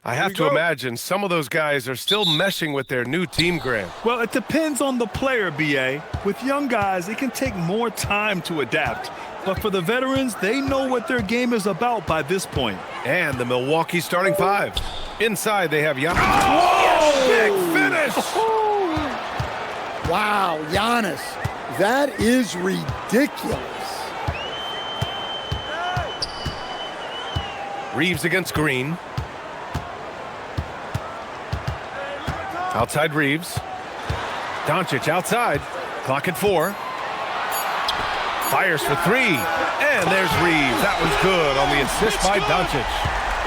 I have to imagine some of those guys are still meshing with their new team, Grant. Well, it depends on the player, B.A. With young guys, it can take more time to adapt. But for the veterans, they know what their game is about by this point. And the Milwaukee starting five. Inside, they have Giannis. Oh! Big finish! Wow, Giannis, that is ridiculous. Reeves against Green. Outside Reeves. Doncic outside. Clock at 4. Fires for 3. And there's Reeves. That was good on the assist by Doncic.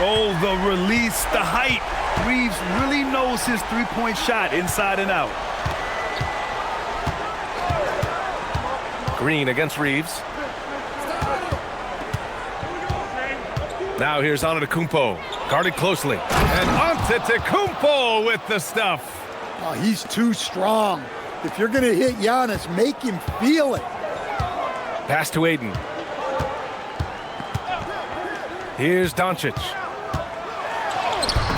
Oh, the release, the height. Reeves really knows his three-point shot inside and out. Green against Reeves. Now here's Antetokounmpo. Guarded closely. And Antetokounmpo with the stuff. Oh, he's too strong. If you're going to hit Giannis, make him feel it. Pass to Aiden. Here's Doncic.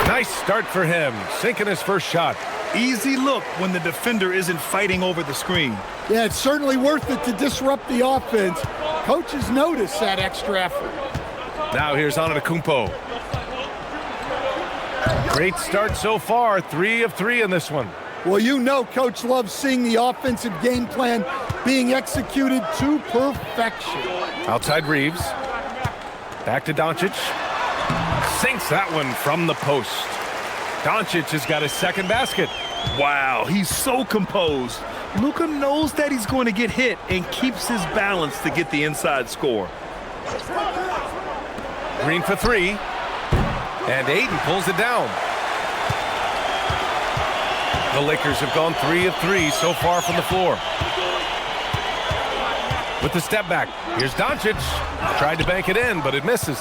Nice start for him. Sinking his first shot. Easy look when the defender isn't fighting over the screen. Yeah, it's certainly worth it to disrupt the offense. Coaches notice that extra effort. Now here's Antetokounmpo. Great start so far. 3 of 3 in this one. Well, you know Coach loves seeing the offensive game plan being executed to perfection. Outside Reeves. Back to Doncic. Sinks that one from the post. Doncic has got his second basket. Wow, he's so composed. Luka knows that he's going to get hit and keeps his balance to get the inside score. Green for 3. And Aiden pulls it down. The Lakers have gone 3 of 3 so far from the floor. With the step back, here's Doncic. Tried to bank it in, but it misses.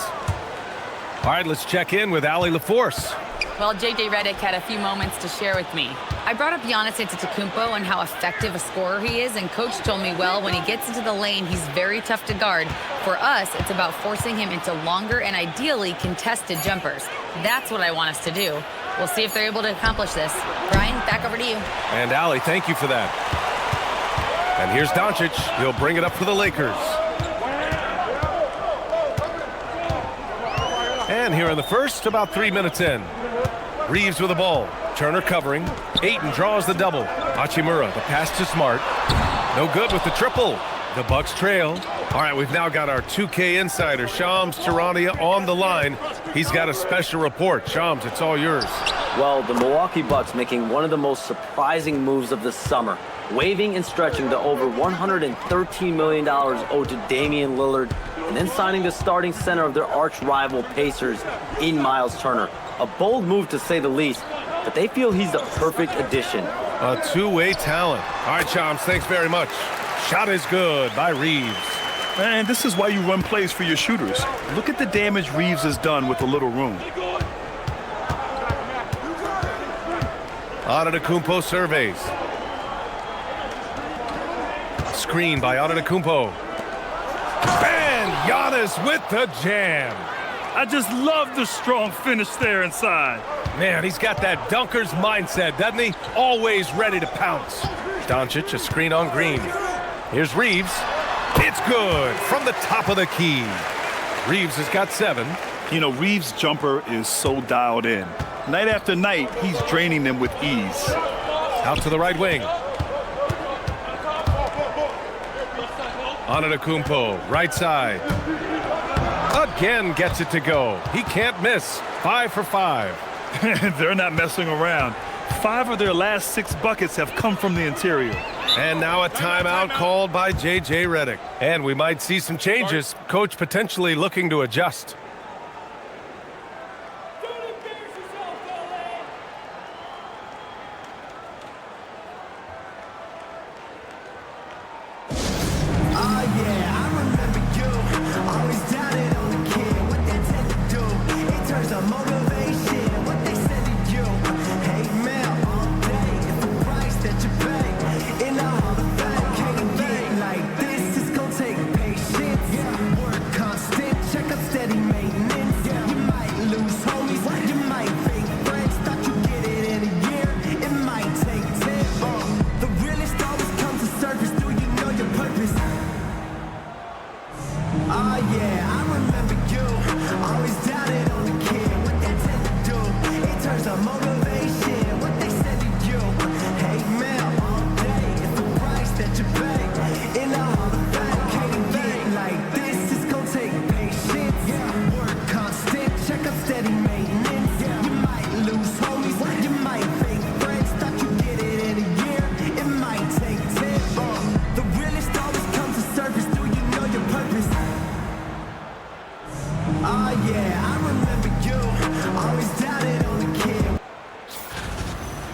All right, let's check in with Allie LaForce. Well, J.J. Redick had a few moments to share with me. I brought up Giannis Antetokounmpo and how effective a scorer he is, and Coach told me, well, when he gets into the lane, he's very tough to guard. For us, it's about forcing him into longer and ideally contested jumpers. That's what I want us to do. We'll see if they're able to accomplish this. Brian, back over to you. And Allie, thank you for that. And here's Doncic. He'll bring it up for the Lakers. And here in the first, about 3 minutes in. Reeves with the ball. Turner covering. Ayton draws the double. Hachimura, the pass to Smart. No good with the triple. The Bucks trail. All right, we've now got our 2K insider, Shams Charania, on the line. He's got a special report. Shams, it's all yours. Well, the Milwaukee Bucks making one of the most surprising moves of the summer, waiving and stretching the over $113 million owed to Damian Lillard, and then signing the starting center of their arch rival Pacers in Miles Turner. A bold move to say the least, but they feel he's the perfect addition. A two-way talent. All right, Shams, thanks very much. Shot is good by Reeves. And this is why you run plays for your shooters. Look at the damage Reeves has done with a little room. Antetokounmpo surveys. Screen by Antetokounmpo. And Giannis with the jam. I just love the strong finish there inside. Man, he's got that dunker's mindset, doesn't he? Always ready to pounce. Doncic, a screen on Green. Here's Reeves. It's good from the top of the key. Reeves has got 7. You know, Reeves' jumper is so dialed in. Night after night, he's draining them with ease. Out to the right wing. Antetokounmpo, right side. Again gets it to go. He can't miss. 5 for 5. They're not messing around. 5 of their last 6 buckets have come from the interior. And now a timeout called by J.J. Redick. And we might see some changes. Coach potentially looking to adjust. Steady made.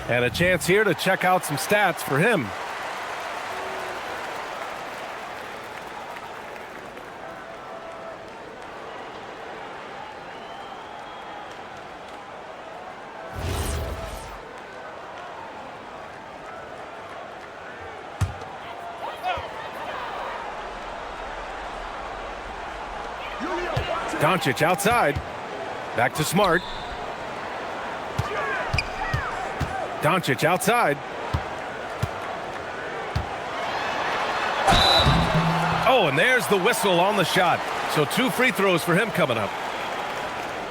And a chance here to check out some stats for him. Doncic outside. Back to Smart. Doncic outside. Oh, and there's the whistle on the shot. So 2 free throws for him coming up.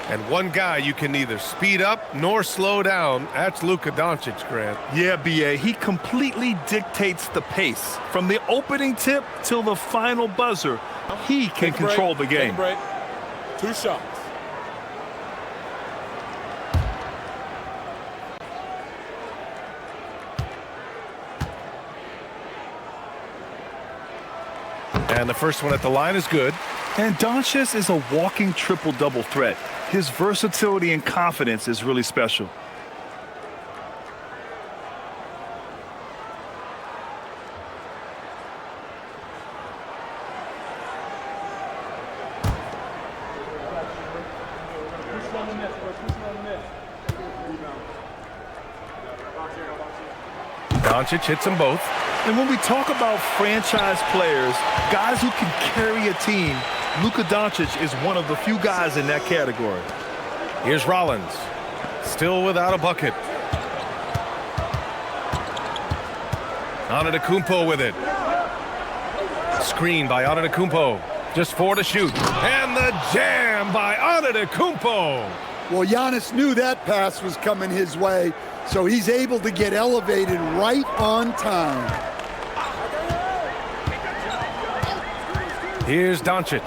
And one guy you can neither speed up nor slow down. That's Luka Doncic, Grant. Yeah, B.A., he completely dictates the pace. From the opening tip till the final buzzer, he can control the game. 2 shots. And the first one at the line is good. And Doncic is a walking triple-double threat. His versatility and confidence is really special. Doncic hits them both. And when we talk about franchise players, guys who can carry a team, Luka Doncic is one of the few guys in that category. Here's Rollins. Still without a bucket. Antetokounmpo with it. Screen by Antetokounmpo. Just 4 to shoot. And the jam by Antetokounmpo. Well, Giannis knew that pass was coming his way, so he's able to get elevated right on time. Here's Doncic.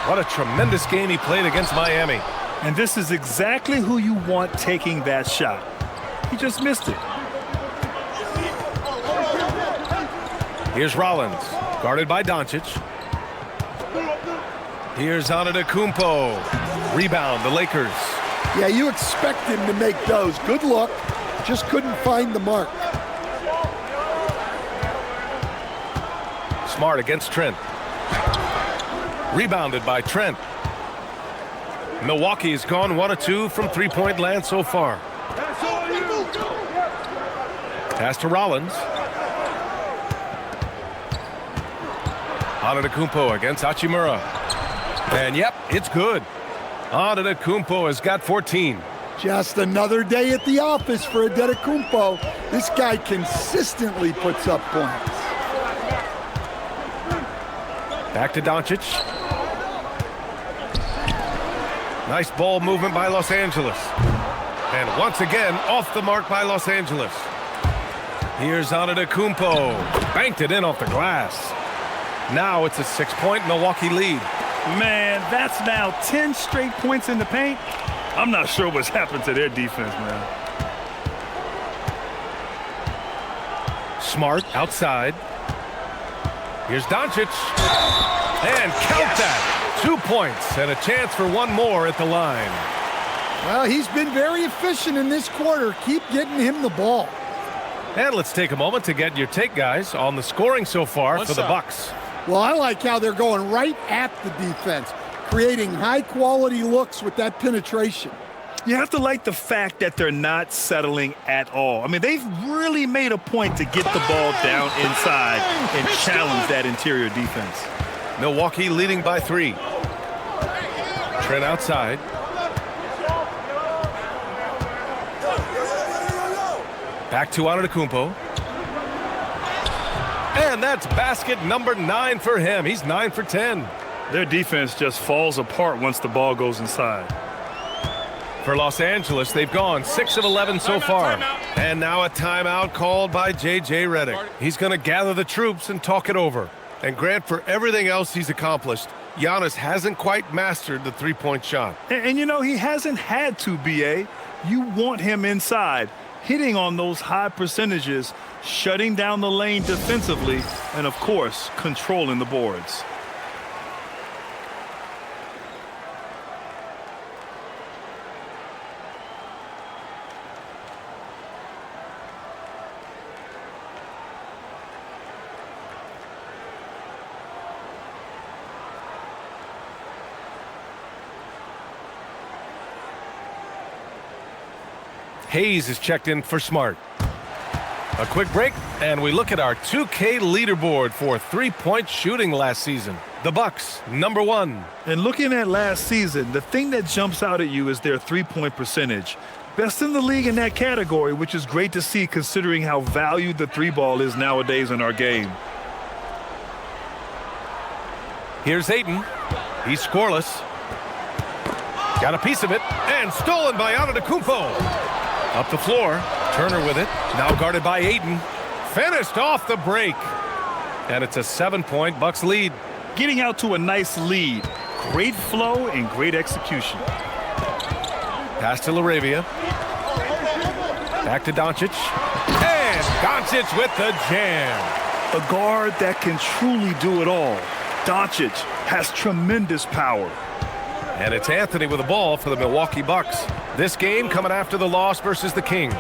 What a tremendous game he played against Miami. And this is exactly who you want taking that shot. He just missed it. Here's Rollins, guarded by Doncic. Here's Antetokounmpo. Rebound, the Lakers. Yeah, you expect him to make those. Good luck. Just couldn't find the mark. Smart against Trent. Rebounded by Trent. Milwaukee has gone 1 of 2 from three-point land so far. Pass to Rollins. Antetokounmpo against Hachimura. And yep, it's good. Antetokounmpo has got 14. Just another day at the office for Antetokounmpo. This guy consistently puts up points. Back to Doncic. Nice ball movement by Los Angeles. And once again, off the mark by Los Angeles. Here's Antetokounmpo. Banked it in off the glass. Now it's a 6-point Milwaukee lead. Man, that's now 10 straight points in the paint. I'm not sure what's happened to their defense, man. Smart outside. Here's Doncic. And count that. 2 points and a chance for one more at the line. Well, he's been very efficient in this quarter. Keep getting him the ball. And let's take a moment to get your take, guys, on the scoring so far for the Bucks. Well, I like how they're going right at the defense, creating high-quality looks with that penetration. You have to like the fact that they're not settling at all. I mean, they've really made a point to get the ball down inside and challenge that interior defense. Milwaukee leading by 3. Trent outside. Back to Antetokounmpo. And that's basket number 9 for him. He's 9 for 10. Their defense just falls apart once the ball goes inside. For Los Angeles, they've gone 6 of 11 so far. And now a timeout called by J.J. Redick. He's going to gather the troops and talk it over. And Grant, for everything else he's accomplished, Giannis hasn't quite mastered the three-point shot. And you know, he hasn't had to, B.A. You want him inside, hitting on those high percentages, shutting down the lane defensively, and, of course, controlling the boards. Hayes is checked in for Smart. A quick break, and we look at our 2K leaderboard for three-point shooting last season. The Bucks, number 1. And looking at last season, the thing that jumps out at you is their three-point percentage. Best in the league in that category, which is great to see considering how valued the three ball is nowadays in our game. Here's Ayton. He's scoreless. Got a piece of it, and stolen by Antetokounmpo. Up the floor, Turner with it, now guarded by Ayton. Finished off the break. And it's a 7-point Bucks lead. Getting out to a nice lead. Great flow and great execution. Pass to LaRavia. Back to Doncic. And Doncic with the jam. A guard that can truly do it all. Doncic has tremendous power. And it's Anthony with the ball for the Milwaukee Bucks. This game coming after the loss versus the Kings.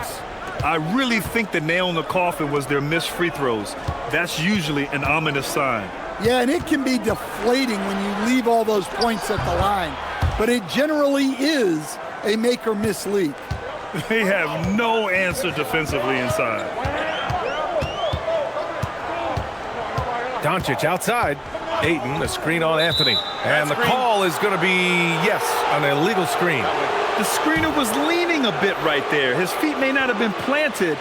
I really think the nail in the coffin was their missed free throws. That's usually an ominous sign. Yeah, and it can be deflating when you leave all those points at the line. But it generally is a make or miss league. They have no answer defensively inside. Doncic outside. Ayton, a screen on Anthony. And the call is going to be, yes, an illegal screen. The screener was leaning a bit right there. His feet may not have been planted.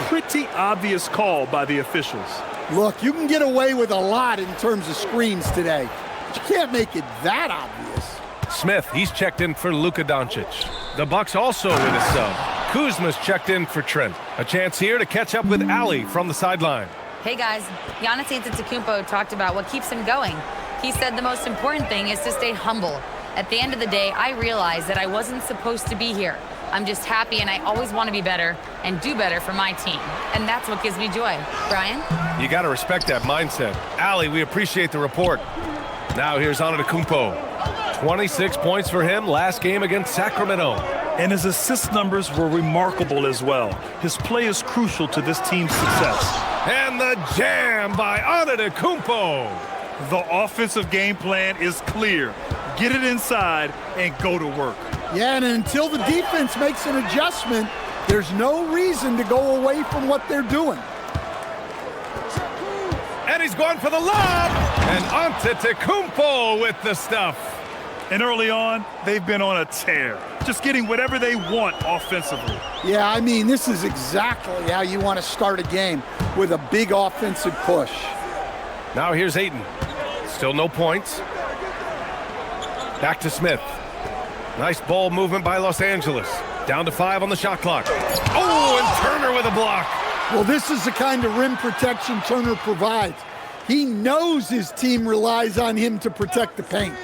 Pretty obvious call by the officials. Look, you can get away with a lot in terms of screens today. But you can't make it that obvious. Smith, he's checked in for Luka Doncic. The Bucks also with a sub. Kuzma's checked in for Trent. A chance here to catch up with Ali from the sideline. Hey guys, Giannis Antetokounmpo talked about what keeps him going. He said the most important thing is to stay humble. At the end of the day, I realized that I wasn't supposed to be here. I'm just happy and I always want to be better and do better for my team. And that's what gives me joy. Brian? You got to respect that mindset. Ali, we appreciate the report. Now here's Antetokounmpo. 26 points for him last game against Sacramento. And his assist numbers were remarkable as well. His play is crucial to this team's success. And the jam by Antetokounmpo. The offensive game plan is clear. Get it inside and go to work. Yeah, and until the defense makes an adjustment, there's no reason to go away from what they're doing. And he's going for the lob. And Antetokounmpo with the stuff. And early on, they've been on a tear. Just getting whatever they want offensively. Yeah, I mean, this is exactly how you want to start a game, with a big offensive push. Now here's Ayton. Still no points. Back to Smith. Nice ball movement by Los Angeles. Down to 5 on the shot clock. Oh, and Turner with a block. Well, this is the kind of rim protection Turner provides. He knows his team relies on him to protect the paint.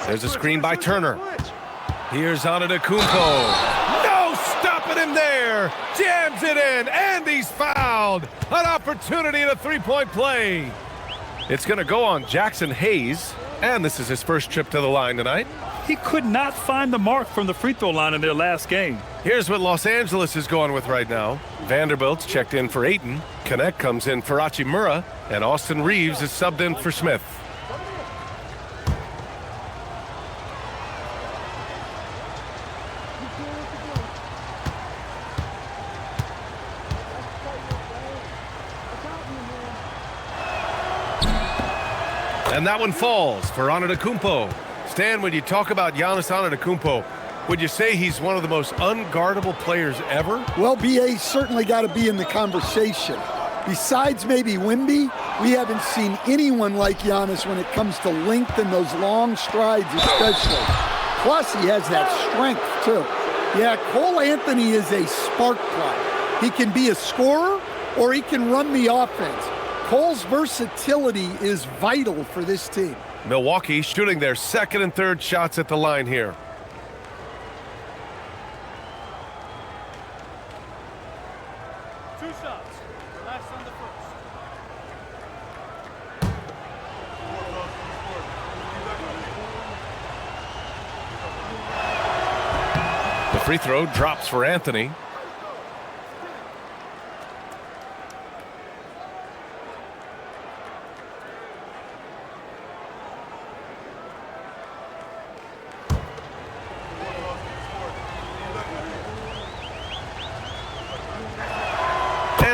There's a screen by Turner. Here's Antetokounmpo. No stopping him there. Jams it in, and he's fouled. An opportunity at a three-point play. It's going to go on Jackson Hayes, and this is his first trip to the line tonight. He could not find the mark from the free throw line in their last game. Here's what Los Angeles is going with right now. Vanderbilt's checked in for Ayton. Connect comes in for Hachimura, and Austin Reeves is subbed in for Smith. And that one falls for Antetokounmpo. Stan, when you talk about Giannis Antetokounmpo, would you say he's one of the most unguardable players ever? Well, BA's certainly got to be in the conversation. Besides maybe Wemby, we haven't seen anyone like Giannis when it comes to length and those long strides especially. Plus, he has that strength, too. Yeah, Cole Anthony is a spark plug. He can be a scorer or he can run the offense. Cole's versatility is vital for this team. Milwaukee shooting their second and third shots at the line here. Two shots. Last on the first. The free throw drops for Anthony.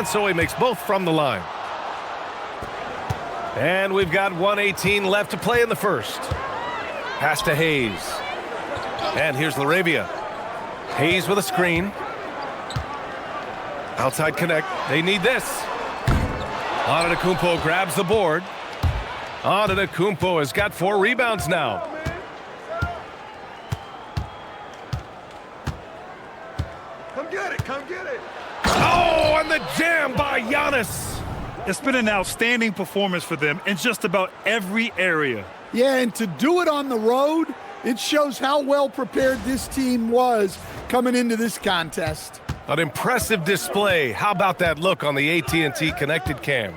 And so he makes both from the line. And we've got 1:18 left to play in the first. Pass to Hayes. And here's LaRavia. Hayes with a screen. Outside connect. They need this. Antetokounmpo grabs the board. Antetokounmpo has got 4 rebounds now. Come get it, come get it. Oh, and the jam by Giannis. It's been an outstanding performance for them in just about every area. Yeah, and to do it on the road, it shows how well prepared this team was coming into this contest. An impressive display. How about that look on the AT&T connected cam?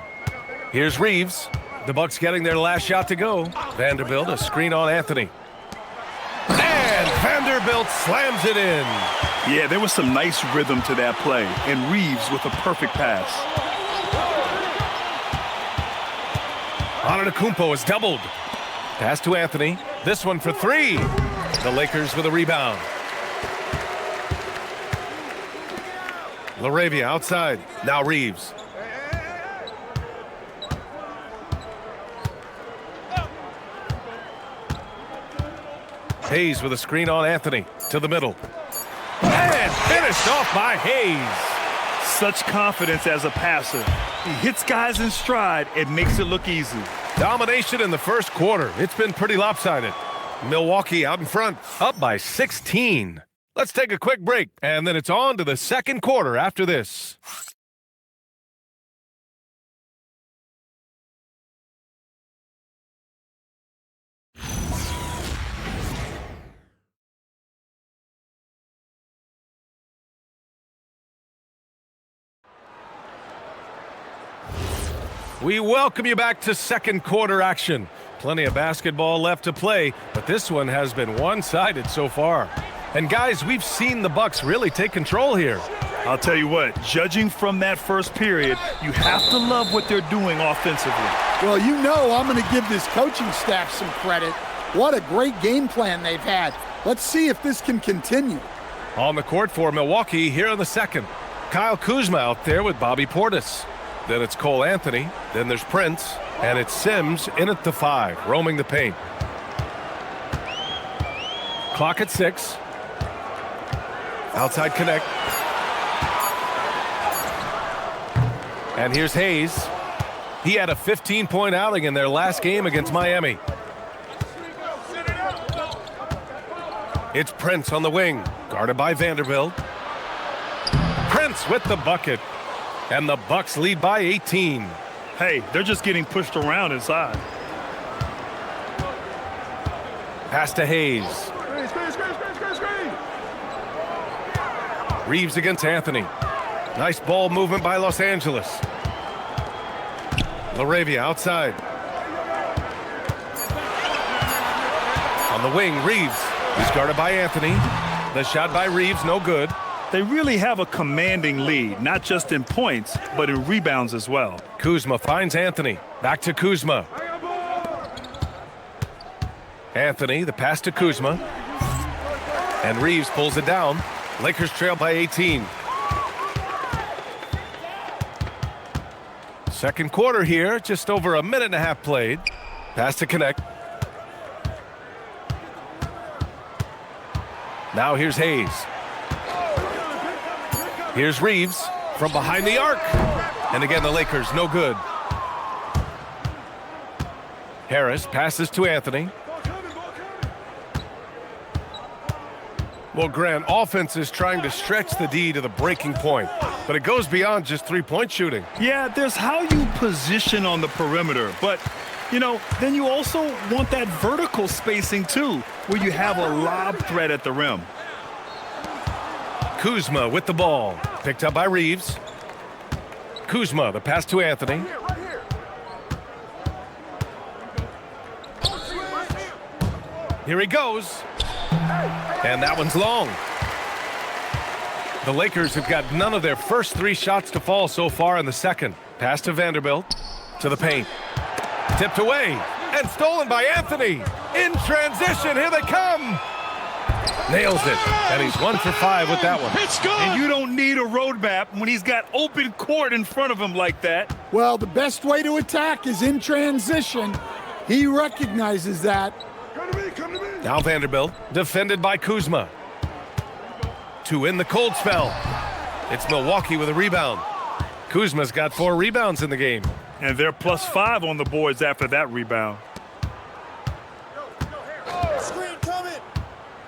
Here's Reeves. The Bucks getting their last shot to go. Vanderbilt, a screen on Anthony. And Vanderbilt slams it in. Yeah, there was some nice rhythm to that play, and Reeves with a perfect pass. Antetokounmpo is doubled. Pass to Anthony. This one for 3. The Lakers with a rebound. LaRavia outside. Now Reeves. Hayes with a screen on Anthony. To the middle. And finished off by Hayes. Such confidence as a passer. He hits guys in stride and makes it look easy. Domination in the first quarter. It's been pretty lopsided. Milwaukee out in front, up by 16. Let's take a quick break, and then it's on to the second quarter after this. We welcome you back to second quarter action. Plenty of basketball left to play, but this one has been one-sided so far. And guys, we've seen the Bucks really take control here. I'll tell you what, judging from that first period, you have to love what they're doing offensively. Well, you know I'm going to give this coaching staff some credit. What a great game plan they've had. Let's see if this can continue. On the court for Milwaukee here in the second. Kyle Kuzma out there with Bobby Portis. Then it's Cole Anthony. Then there's Prince. And it's Sims in at the 5, roaming the paint. Clock at 6. Outside connect. And here's Hayes. He had a 15-point outing in their last game against Miami. It's Prince on the wing, guarded by Vanderbilt. Prince with the bucket. And the Bucks lead by 18. Hey, they're just getting pushed around inside. Pass to Hayes. Reeves against Anthony. Nice ball movement by Los Angeles. LaRavia outside. On the wing, Reeves. He's guarded by Anthony. The shot by Reeves, no good. They really have a commanding lead, not just in points, but in rebounds as well. Kuzma finds Anthony. Back to Kuzma. Anthony, the pass to Kuzma. And Reeves pulls it down. Lakers trail by 18. Second quarter here, just over a minute and a half played. Pass to connect. Now here's Hayes. Here's Reeves from behind the arc. And again, the Lakers, no good. Harris passes to Anthony. Well, Grant, offense is trying to stretch the D to the breaking point, but it goes beyond just three-point shooting. Yeah, there's how you position on the perimeter, but, you know, then you also want that vertical spacing too, where you have a lob threat at the rim. Kuzma with the ball. Picked up by Reeves. Kuzma, the pass to Anthony. Here he goes. And that one's long. The Lakers have got none of their first 3 shots to fall so far in the second. Pass to Vanderbilt. To the paint. Tipped away. And stolen by Anthony. In transition. Here they come. Nails it, and he's 1 for 5 with that one. It's good. And you don't need a roadmap when he's got open court in front of him like that. Well, the best way to attack is in transition. He recognizes that. Now Vanderbilt, defended by Kuzma. To end the cold spell. It's Milwaukee with a rebound. Kuzma's got 4 rebounds in the game. And they're +5 on the boards after that rebound.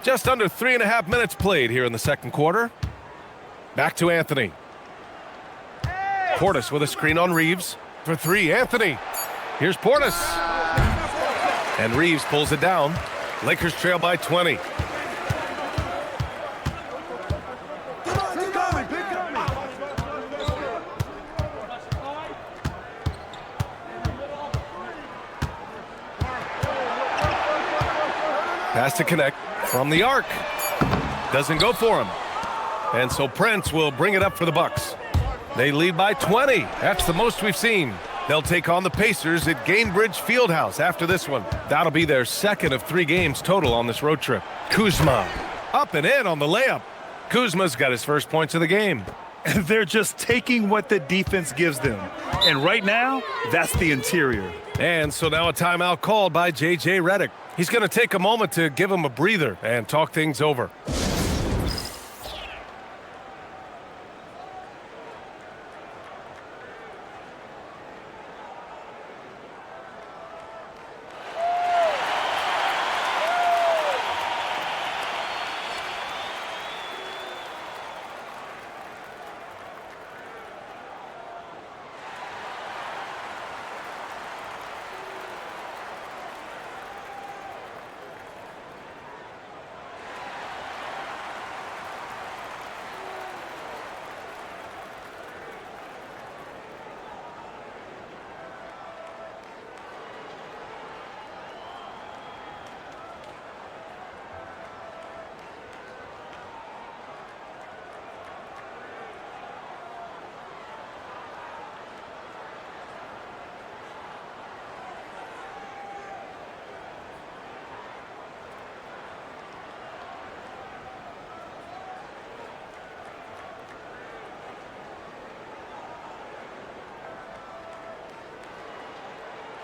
Just under 3.5 minutes played here in the second quarter. Back to Anthony. Portis with a screen on Reeves. For 3, Anthony. Here's Portis. And Reeves pulls it down. Lakers trail by 20. Pass to connect from the arc. Doesn't go for him. And so Prince will bring it up for the Bucks. They lead by 20. That's the most we've seen. They'll take on the Pacers at Gainbridge Fieldhouse after this one. That'll be their second of 3 games total on this road trip. Kuzma up and in on the layup. Kuzma's got his first points of the game. They're just taking what the defense gives them. And right now, that's the interior. And so now a timeout called by J.J. Redick. He's going to take a moment to give him a breather and talk things over.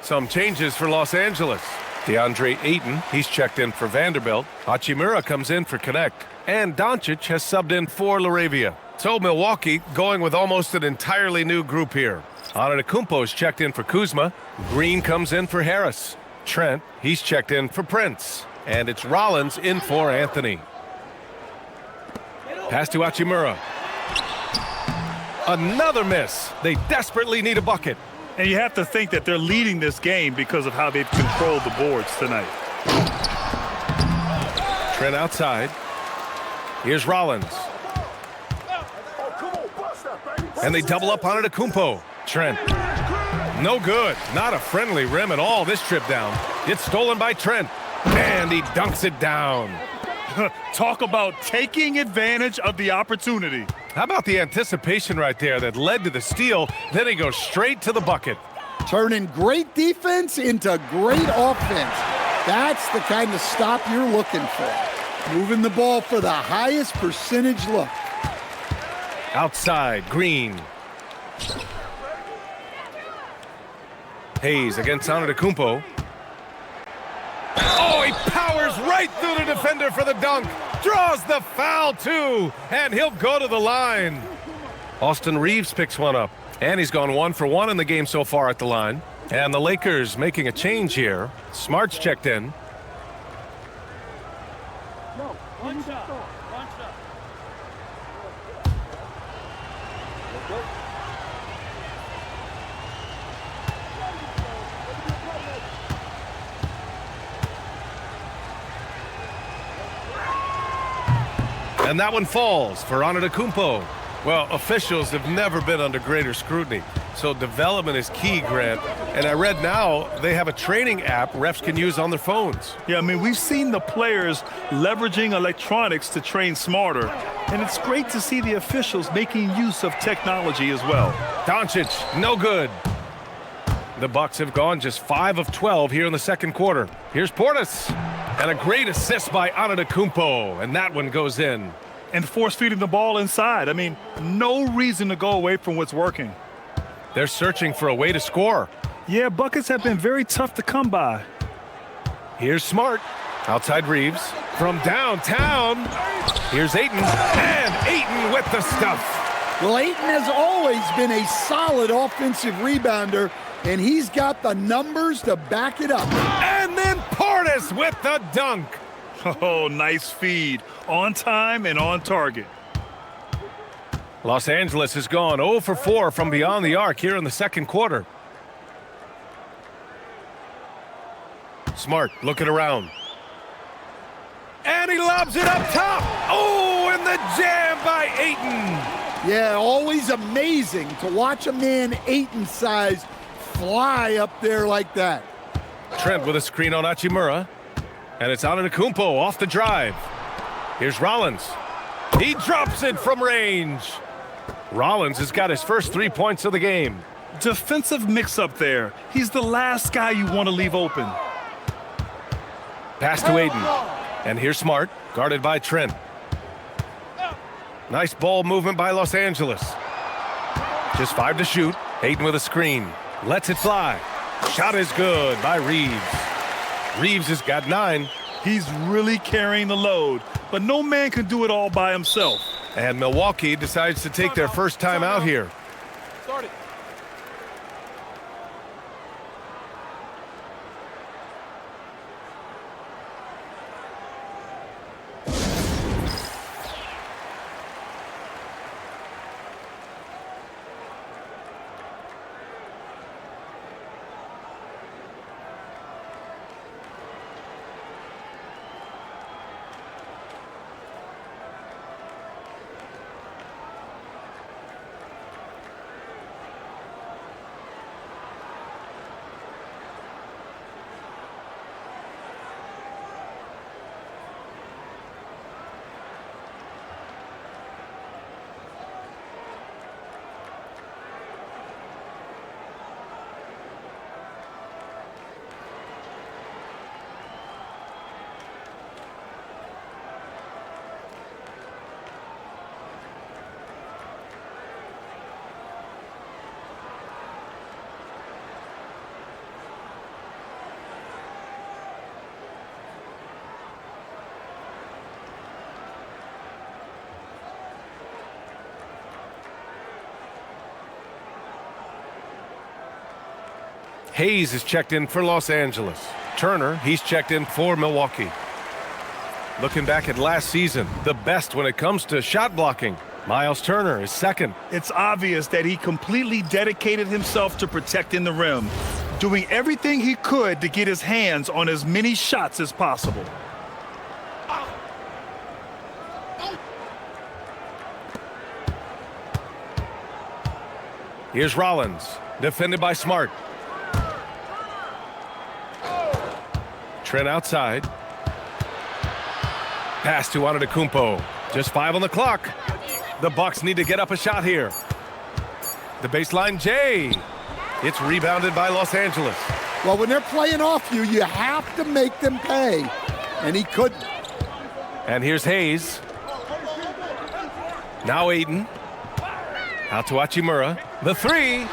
Some changes for Los Angeles. DeAndre Ayton, he's checked in for Vanderbilt. Hachimura comes in for Connect. And Doncic has subbed in for LaRavia. So Milwaukee going with almost an entirely new group here. Antetokounmpo's checked in for Kuzma. Green comes in for Harris. Trent, he's checked in for Prince. And it's Rollins in for Anthony. Pass to Hachimura. Another miss. They desperately need a bucket. And you have to think that they're leading this game because of how they've controlled the boards tonight. Trent outside. Here's Rollins. And they double up on Antetokounmpo. Trent. No good. Not a friendly rim at all this trip down. It's stolen by Trent. And he dunks it down. Talk about taking advantage of the opportunity. How about the anticipation right there that led to the steal? Then he goes straight to the bucket. Turning great defense into great offense. That's the kind of stop you're looking for. Moving the ball for the highest percentage look. Outside, Green. Hayes against Antetokounmpo. Oh, he powers right through the defender for the dunk. Draws the foul, too. And he'll go to the line. Austin Reeves picks one up. And he's gone 1 for 1 in the game so far at the line. And the Lakers making a change here. Smart's checked in. And that one falls for Antetokounmpo. Well, officials have never been under greater scrutiny. So development is key, Grant. And I read now they have a training app refs can use on their phones. Yeah, I mean, we've seen the players leveraging electronics to train smarter. And it's great to see the officials making use of technology as well. Doncic, no good. The Bucks have gone just 5 of 12 here in the second quarter. Here's Portis. And a great assist by Antetokounmpo, and that one goes in. And force feeding the ball inside. I mean, no reason to go away from what's working. They're searching for a way to score. Yeah, buckets have been very tough to come by. Here's Smart. Outside Reeves. From downtown. Here's Ayton. And Ayton with the stuff. Well, Ayton has always been a solid offensive rebounder, and he's got the numbers to back it up. And then Portis with the dunk. Oh, nice feed. On time and on target. Los Angeles has gone 0 for 4 from beyond the arc here in the second quarter. Smart looking around. And he lobs it up top. Oh, and the jam by Ayton. Yeah, always amazing to watch a man Ayton's size fly up there like that. Trent with a screen on Hachimura. And it's Antetokounmpo off the drive. Here's Rollins. He drops it from range. Rollins has got his first 3 points of the game. Defensive mix-up there. He's the last guy you want to leave open. Pass to Ayton. And here's Smart, guarded by Trent. Nice ball movement by Los Angeles. Just 5 to shoot. Ayton with a screen. Lets it fly. Shot is good by Reeves. Reeves has got 9. He's really carrying the load, but no man can do it all by himself. And Milwaukee decides to take their first time out here. Start it. Hayes is checked in for Los Angeles. Turner, he's checked in for Milwaukee. Looking back at last season, the best when it comes to shot blocking. Miles Turner is second. It's obvious that he completely dedicated himself to protecting the rim, doing everything he could to get his hands on as many shots as possible. Here's Rollins, defended by Smart. Trent outside. Pass to Antetokounmpo. Just 5 on the clock. The Bucks need to get up a shot here. The baseline J. It's rebounded by Los Angeles. Well, when they're playing off you, you have to make them pay. And he couldn't. And here's Hayes. Now Ayton. Out to Hachimura. The 3.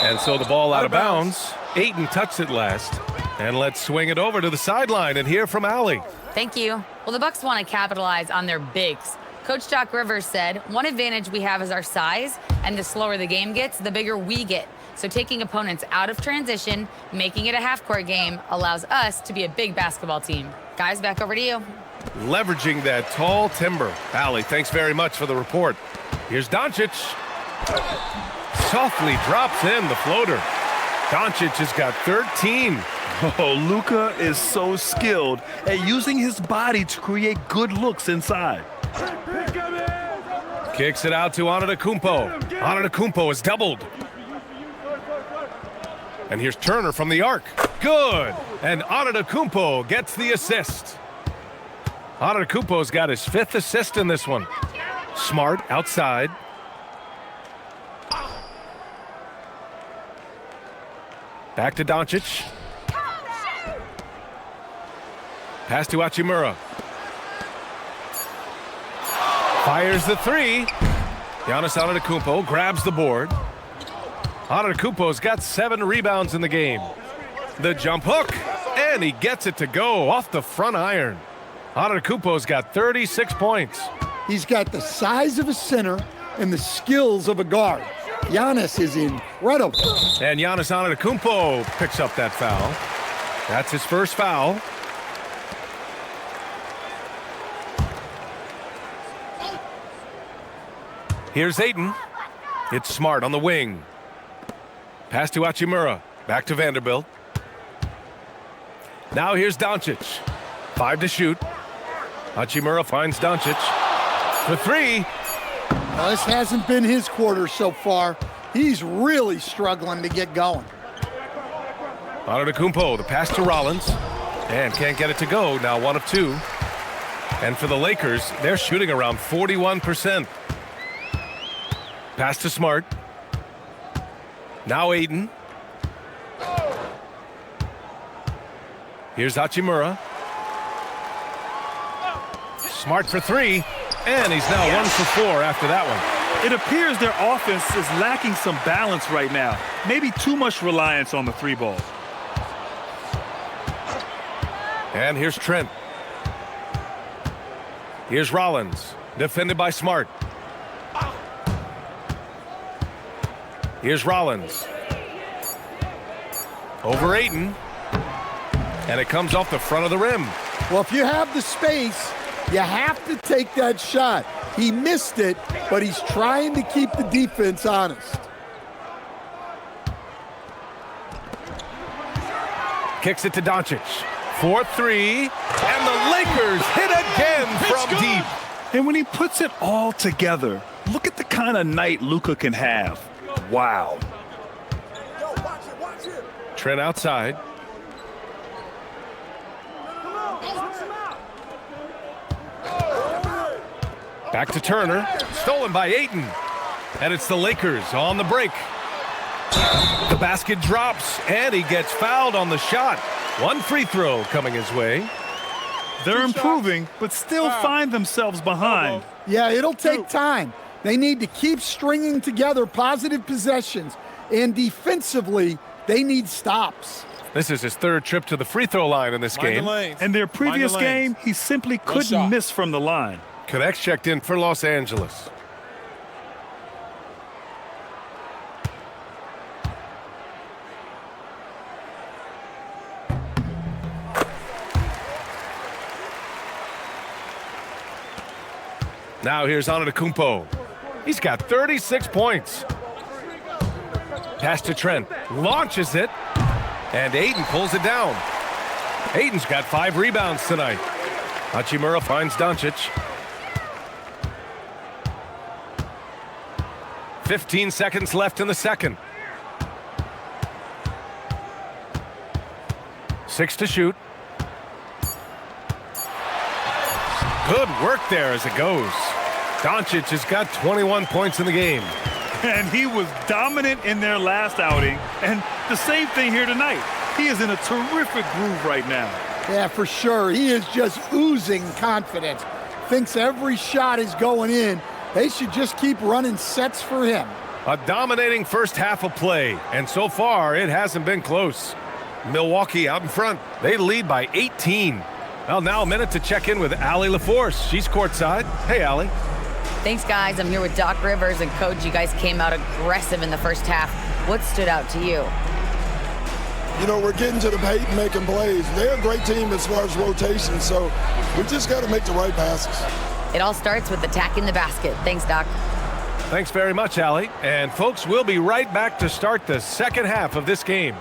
And so the ball out of bounds. Ayton touched it last. And let's swing it over to the sideline and hear from Allie. Thank you. Well, the Bucks want to capitalize on their bigs. Coach Doc Rivers said, one advantage we have is our size, and the slower the game gets, the bigger we get. So taking opponents out of transition, making it a half-court game, allows us to be a big basketball team. Guys, back over to you. Leveraging that tall timber. Allie, thanks very much for the report. Here's Doncic. Softly drops in the floater. Doncic has got 13. Oh, Luka is so skilled at using his body to create good looks inside. Kicks it out to Antetokounmpo. Antetokounmpo is doubled. And here's Turner from the arc. Good. And Antetokounmpo gets the assist. Antetokounmpo's got his 5th assist in this one. Smart outside. Back to Doncic. Pass to Hachimura. Fires the three. Giannis Antetokounmpo grabs the board. Antetokounmpo's got 7 rebounds in the game. The jump hook, and he gets it to go off the front iron. Antetokounmpo's got 36 points. He's got the size of a center and the skills of a guard. Giannis is incredible. And Giannis Antetokounmpo picks up that foul. That's his first foul. Here's Ayton. It's Smart on the wing. Pass to Hachimura. Back to Vanderbilt. Now here's Doncic. 5 to shoot. Hachimura finds Doncic. For 3. Well, this hasn't been his quarter so far. He's really struggling to get going. Antetokounmpo, the pass to Rollins. And can't get it to go. Now 1 of 2. And for the Lakers, they're shooting around 41%. Pass to Smart. Now Ayton. Here's Hachimura. Smart for 3. And he's now 1 for 4 after that one. It appears their offense is lacking some balance right now. Maybe too much reliance on the 3-ball. And here's Trent. Here's Rollins. Defended by Smart. Here's Rollins. Over Ayton. And it comes off the front of the rim. Well, if you have the space, you have to take that shot. He missed it, but he's trying to keep the defense honest. Kicks it to Doncic. 4-3. And the Lakers hit again from deep. And when he puts it all together, look at the kind of night Luka can have. Wow. Trent outside. Back to Turner. Stolen by Ayton. And it's the Lakers on the break. The basket drops, and he gets fouled on the shot. 1 free throw coming his way. They're improving, but still find themselves behind. Yeah, it'll take time. They need to keep stringing together positive possessions, and defensively, they need stops. This is his 3rd trip to the free throw line in this game. And their previous game, he simply couldn't miss from the line. Connects checked in for Los Angeles. Now here's Antetokounmpo. He's got 36 points. Pass to Trent. Launches it. And Ayton pulls it down. Ayton's got 5 rebounds tonight. Hachimura finds Doncic. 15 seconds left in the second. 6 to shoot. Good work there as it goes. Doncic has got 21 points in the game. And he was dominant in their last outing. And the same thing here tonight. He is in a terrific groove right now. Yeah, for sure. He is just oozing confidence. Thinks every shot is going in. They should just keep running sets for him. A dominating first half of play. And so far, it hasn't been close. Milwaukee out in front. They lead by 18. Well, now a minute to check in with Allie LaForce. She's courtside. Hey, Allie. Thanks, guys. I'm here with Doc Rivers and Coach. You guys came out aggressive in the first half. What stood out to you? You know, we're getting to the paint and making plays. They're a great team as far as rotation, so we just got to make the right passes. It all starts with attacking the basket. Thanks, Doc. Thanks very much, Allie. And, folks, we'll be right back to start the second half of this game.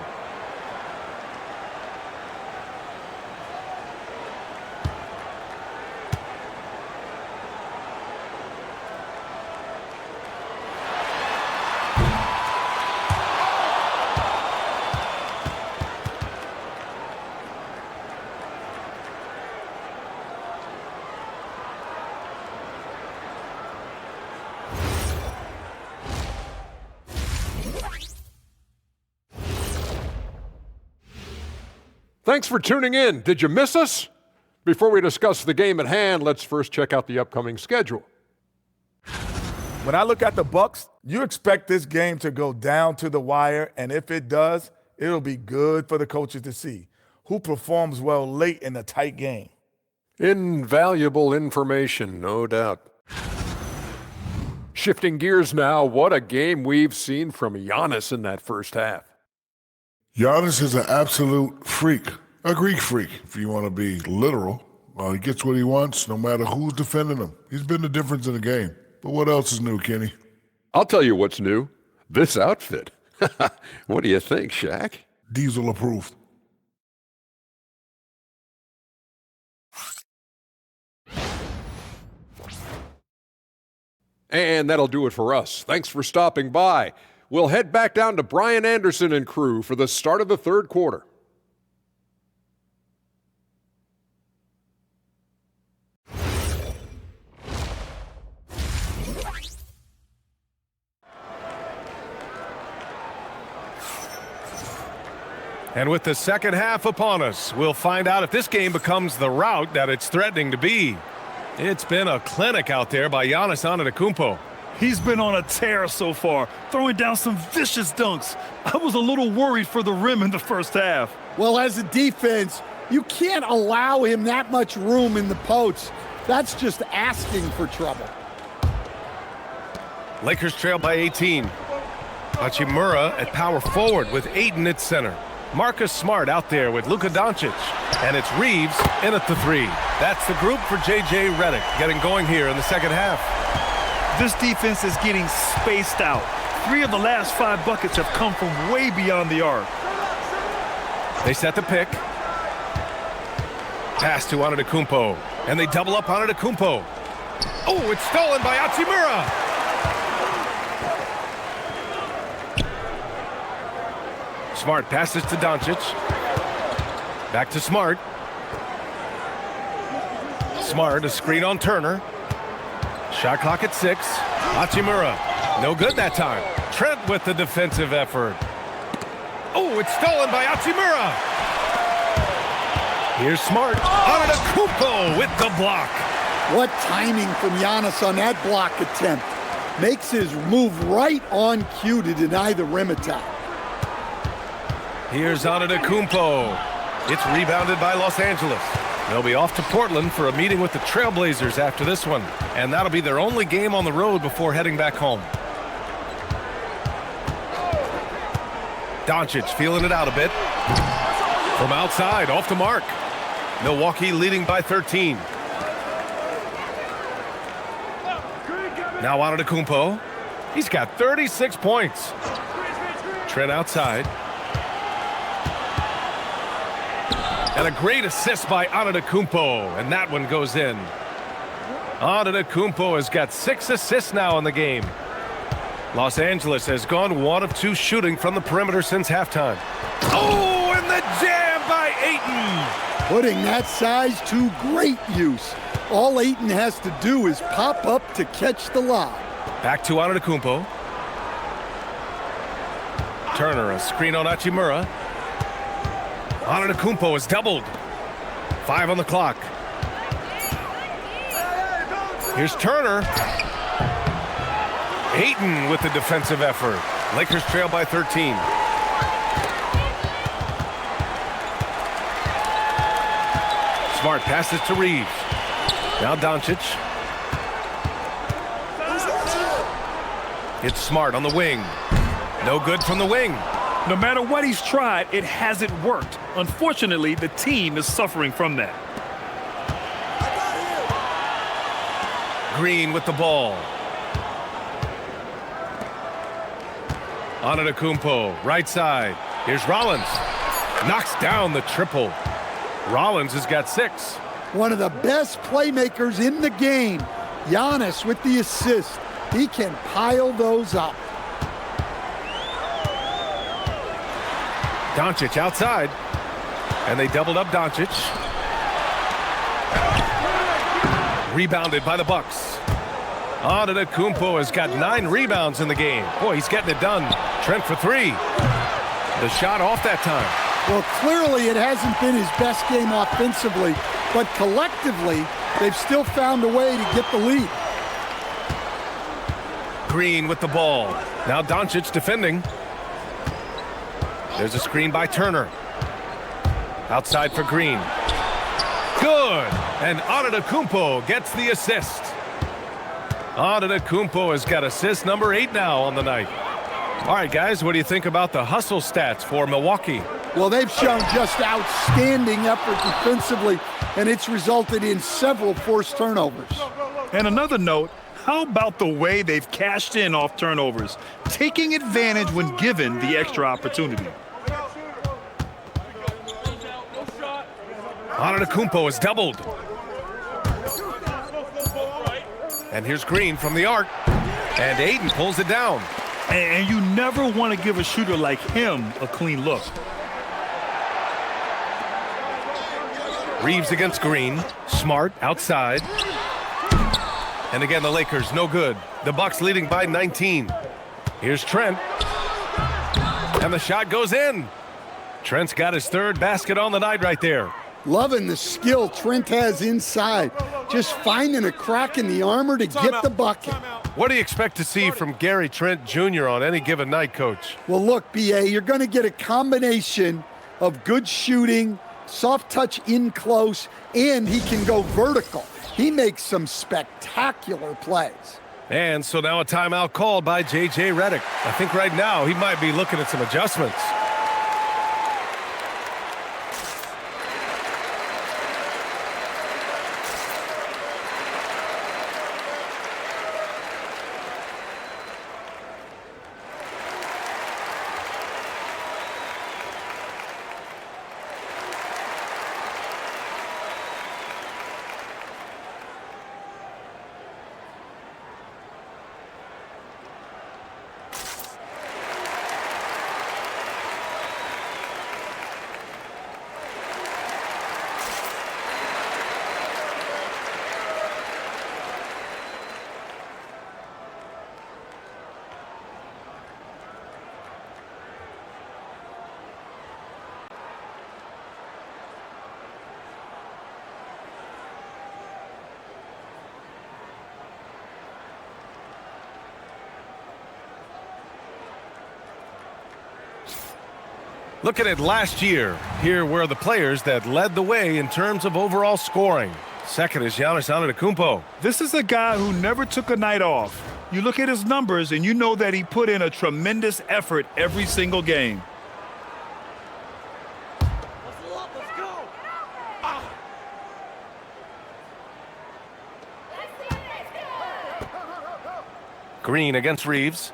Thanks for tuning in. Did you miss us? Before we discuss the game at hand, let's first check out the upcoming schedule. When I look at the Bucks, you expect this game to go down to the wire, and if it does, it'll be good for the coaches to see who performs well late in a tight game. Invaluable information, no doubt. Shifting gears now, what a game we've seen from Giannis in that first half. Giannis is an absolute freak, a Greek freak, if you want to be literal. He gets what he wants no matter who's defending him. He's been the difference in the game. But what else is new, Kenny? I'll tell you what's new. This outfit. What do you think, Shaq? Diesel approved. And that'll do it for us. Thanks for stopping by. We'll head back down to Brian Anderson and crew for the start of the third quarter. And with the second half upon us, we'll find out if this game becomes the rout that it's threatening to be. It's been a clinic out there by Giannis Antetokounmpo. He's been on a tear so far, throwing down some vicious dunks. I was a little worried for the rim in the first half. Well, as a defense, you can't allow him that much room in the post. That's just asking for trouble. Lakers trail by 18. Hachimura at power forward with Ayton at center. Marcus Smart out there with Luka Doncic. And it's Reeves in at the three. That's the group for J.J. Redick getting going here in the second half. This defense is getting spaced out. 3 of the last 5 buckets have come from way beyond the arc. They set the pick. Pass to Antetokounmpo. And they double up Antetokounmpo. Oh, it's stolen by Hachimura. Smart passes to Doncic. Back to Smart. Smart, a screen on Turner. Shot clock at 6. Hachimura, no good that time. Trent with the defensive effort. Oh, it's stolen by Hachimura. Here's Smart. Antetokounmpo with the block. What timing from Giannis on that block attempt. Makes his move right on cue to deny the rim attack. Here's Antetokounmpo. It's rebounded by Los Angeles. They'll be off to Portland for a meeting with the Trailblazers after this one. And that'll be their only game on the road before heading back home. Doncic feeling it out a bit. From outside, off the mark. Milwaukee leading by 13. Now Antetokounmpo. He's got 36 points. Trent outside. And a great assist by Antetokounmpo, and that one goes in. Antetokounmpo has got 6 assists now in the game. Los Angeles has gone 1 of 2 shooting from the perimeter since halftime. Oh, and the jam by Ayton! Putting that size to great use. All Ayton has to do is pop up to catch the lob. Back to Antetokounmpo. Turner, a screen on Hachimura. Antetokounmpo is doubled. 5 on the clock. Here's Turner. Ayton with the defensive effort. Lakers trail by 13. Smart passes to Reeves. Now Doncic. It's Smart on the wing. No good from the wing. No matter what he's tried, it hasn't worked. Unfortunately, the team is suffering from that. Green with the ball. Antetokounmpo, right side. Here's Rollins. Knocks down the triple. Rollins has got 6. One of the best playmakers in the game. Giannis with the assist. He can pile those up. Doncic outside. And they doubled up Doncic. Rebounded by the Bucks. Antetokounmpo has got 9 rebounds in the game. Boy, he's getting it done. Trent for 3. The shot off that time. Well, clearly it hasn't been his best game offensively. but collectively, they've still found a way to get the lead. Green with the ball. Now Doncic defending. There's a screen by Turner. Outside for Green. Good. And Antetokounmpo gets the assist. Antetokounmpo has got assist number 8 now on the night. All right, guys, what do you think about the hustle stats for Milwaukee? Well, they've shown just outstanding effort defensively, and it's resulted in several forced turnovers. And another note, how about the way they've cashed in off turnovers, taking advantage when given the extra opportunity? Antetokounmpo is doubled. And here's Green from the arc. And Ayton pulls it down. And you never want to give a shooter like him a clean look. Reeves against Green. Smart outside. And again, the Lakers, no good. The Bucks leading by 19. Here's Trent. And the shot goes in. Trent's got his 3rd basket on the night right there. Loving the skill Trent has inside. Just finding a crack in the armor to get the bucket. What do you expect to see from Gary Trent Jr. on any given night, Coach? Well, look, B.A., you're going to get a combination of good shooting, soft touch in close, and he can go vertical. He makes some spectacular plays. And so now a timeout called by J.J. Redick. I think right now he might be looking at some adjustments. Looking at last year, here were the players that led the way in terms of overall scoring. Second is Giannis Antetokounmpo. This is a guy who never took a night off. You look at his numbers and you know that he put in a tremendous effort every single game. Green against Reeves.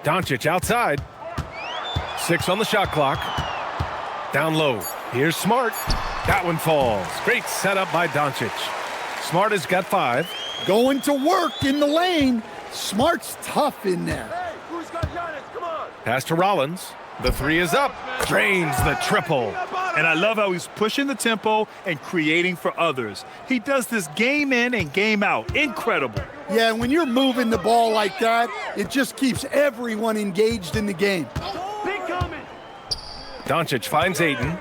Doncic outside. 6 on the shot clock. Down low. Here's Smart. That one falls. Great setup by Doncic. Smart has got 5. Going to work in the lane. Smart's tough in there. Hey, who's got Giannis? Come on. Pass to Rollins. The 3 is up. Drains the triple. And I love how he's pushing the tempo and creating for others. He does this game in and game out. Incredible. Yeah, when you're moving the ball like that, it just keeps everyone engaged in the game. Doncic finds Ayton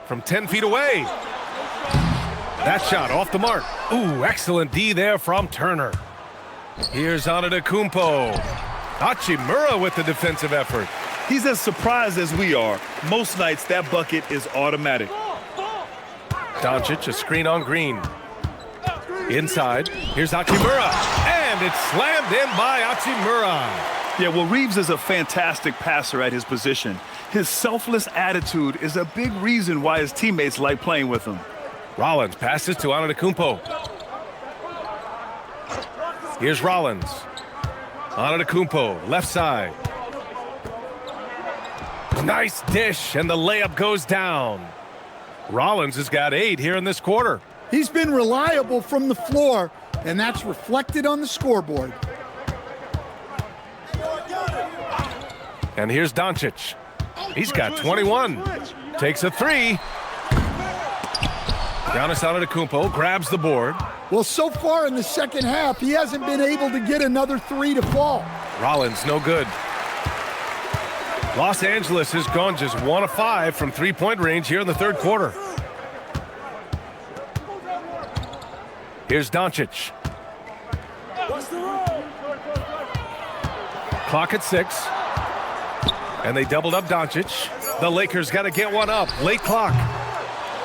from 10 feet away. That shot off the mark. Ooh, excellent D there from Turner. Here's Antetokounmpo. Hachimura with the defensive effort. He's as surprised as we are. Most nights, that bucket is automatic. Doncic, a screen on Green. Inside, here's Hachimura. And it's slammed in by Hachimura. Yeah, well, Reeves is a fantastic passer at his position. His selfless attitude is a big reason why his teammates like playing with him. Rollins passes to Antetokounmpo. Here's Rollins. Antetokounmpo, left side. Nice dish, and the layup goes down. Rollins has got 8 here in this quarter. He's been reliable from the floor, and that's reflected on the scoreboard. And here's Doncic. He's got 21. Takes a 3. Giannis Antetokounmpo grabs the board. Well, so far in the second half, he hasn't been able to get another 3 to fall. Rollins, no good. Los Angeles has gone just 1 of 5 from three-point range here in the third quarter. Here's Doncic. Clock at 6. And they doubled up Doncic. The Lakers got to get one up. Late clock.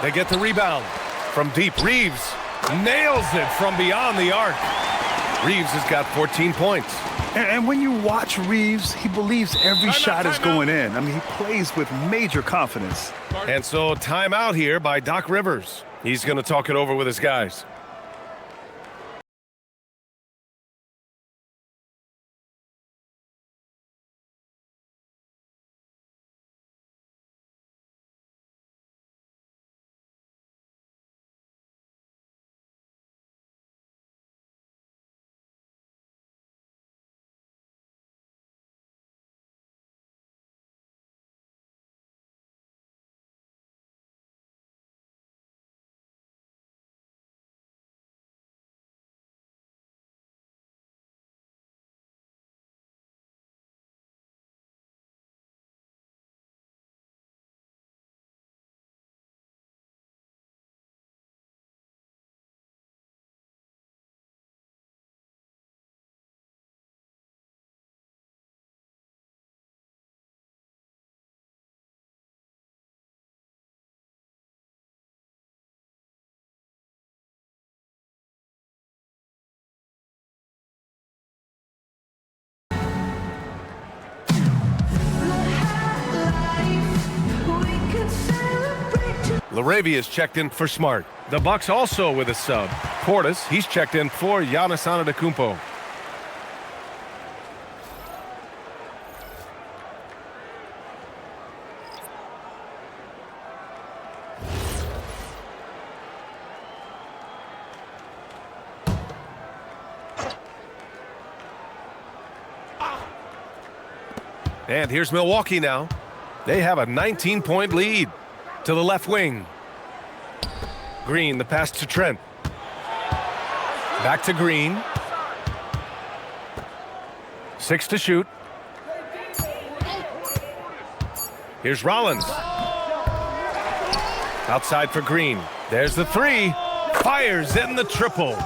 They get the rebound from deep. Reeves nails it from beyond the arc. Reeves has got 14 points. And when you watch Reeves, he believes every shot is going in. I mean, he plays with major confidence. And so timeout here by Doc Rivers. He's going to talk it over with his guys. Laravia's checked in for Smart. The Bucks also with a sub. Portis, he's checked in for Giannis Antetokounmpo. And here's Milwaukee now. They have a 19-point lead. To the left wing. Green, the pass to Trent. Back to Green. 6 to shoot. Here's Rollins. Outside for Green. There's the 3. Fires in the triple.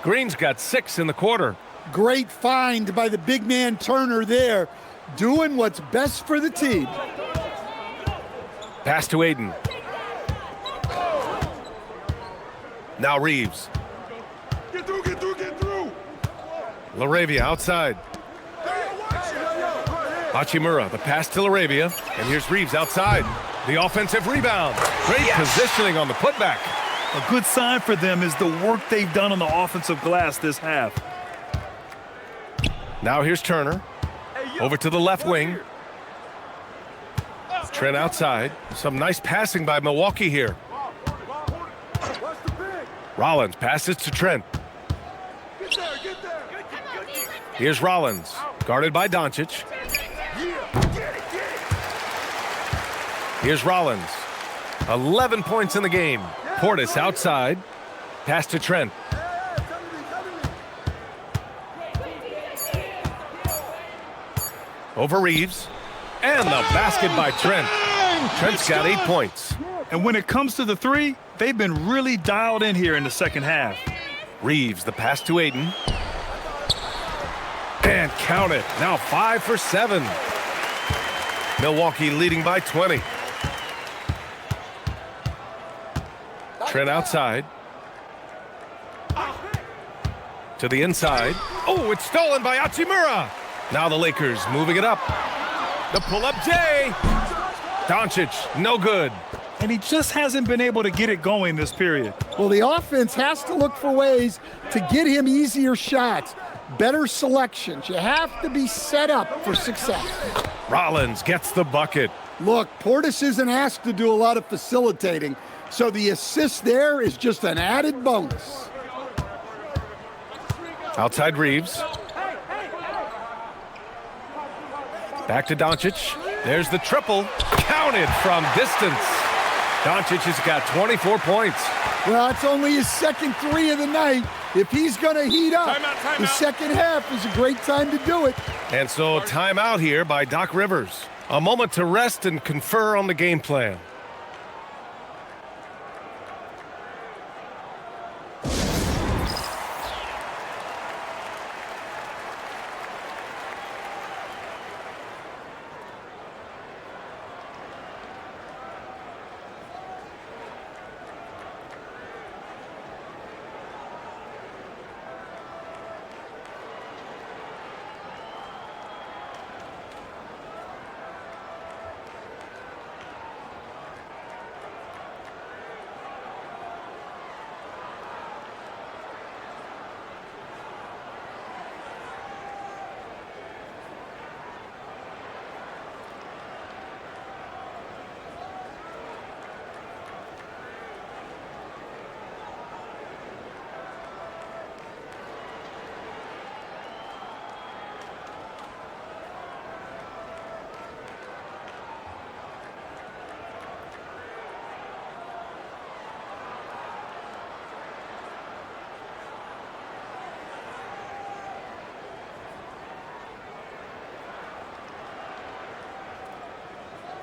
Green's got 6 in the quarter. Great find by the big man Turner there, doing what's best for the team. Pass to Aiden. Now Reeves. Get through, get through, get through. Laravia outside. Hachimura, the pass to Laravia. And here's Reeves outside. The offensive rebound. Great positioning on the putback. A good sign for them is the work they've done on the offensive glass this half. Now here's Turner. Over to the left wing. Trent outside. Some nice passing by Milwaukee here. Rollins passes to Trent. Here's Rollins, guarded by Doncic. Here's Rollins. 11 points in the game. Portis outside. Pass to Trent. Over Reeves. And the basket by Trent. Trent's got 8 points. And when it comes to the 3, they've been really dialed in here in the second half. Reeves, the pass to Aiden. And count it. Now 5 for 7. Milwaukee leading by 20. Trent outside. To the inside. Oh, it's stolen by Hachimura. Now the Lakers moving it up. The pull-up J. Doncic, no good. And he just hasn't been able to get it going this period. Well, the offense has to look for ways to get him easier shots, better selections. You have to be set up for success. Rollins gets the bucket. Look, Portis isn't asked to do a lot of facilitating, so the assist there is just an added bonus. Outside Reeves. Back to Doncic. There's the triple. Counted from distance. Doncic has got 24 points. Well, it's only his second 3 of the night. If he's going to heat up, the second half is a great time to do it. And so timeout here by Doc Rivers. A moment to rest and confer on the game plan.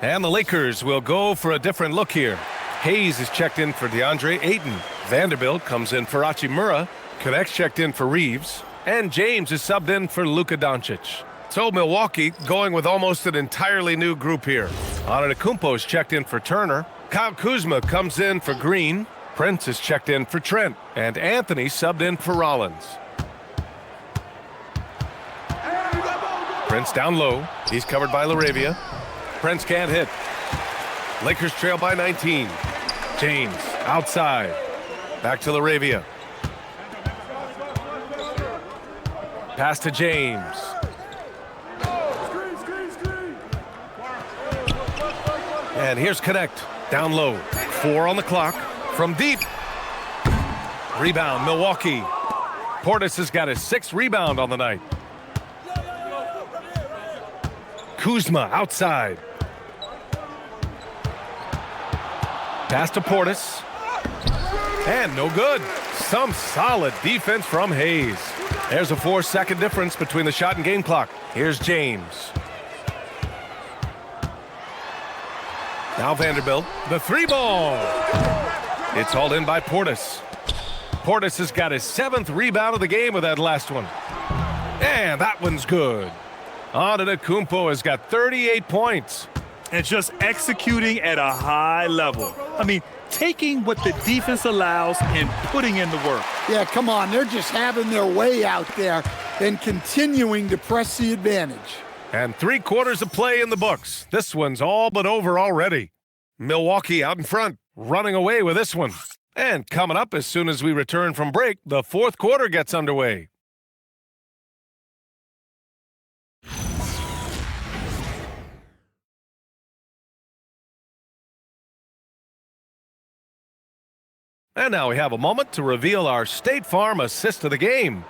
And the Lakers will go for a different look here. Hayes is checked in for DeAndre Ayton. Vanderbilt comes in for Hachimura. Connect's checked in for Reeves. And James is subbed in for Luka Doncic. So Milwaukee going with almost an entirely new group here. Antetokounmpo is checked in for Turner. Kyle Kuzma comes in for Green. Prince is checked in for Trent. And Anthony subbed in for Rollins. Prince down low. He's covered by LaRavia. Prince can't hit. Lakers trail by 19. James outside. Back to LaRavia. Pass to James. And here's Connect. Down low. 4 on the clock. From deep. Rebound, Milwaukee. Portis has got his 6th rebound on the night. Kuzma outside. Pass to Portis. And no good. Some solid defense from Hayes. There's a 4-second difference between the shot and game clock. Here's James. Now Vanderbilt. The 3-ball. It's hauled in by Portis. Portis has got his 7th rebound of the game with that last one. And that one's good. Antetokounmpo has got 38 points. And just executing at a high level. I mean, taking what the defense allows and putting in the work. Yeah, come on. They're just having their way out there and continuing to press the advantage. And 3 quarters of play in the books. This one's all but over already. Milwaukee out in front, running away with this one. And coming up as soon as we return from break, the 4th quarter gets underway. And now we have a moment to reveal our State Farm assist of the game.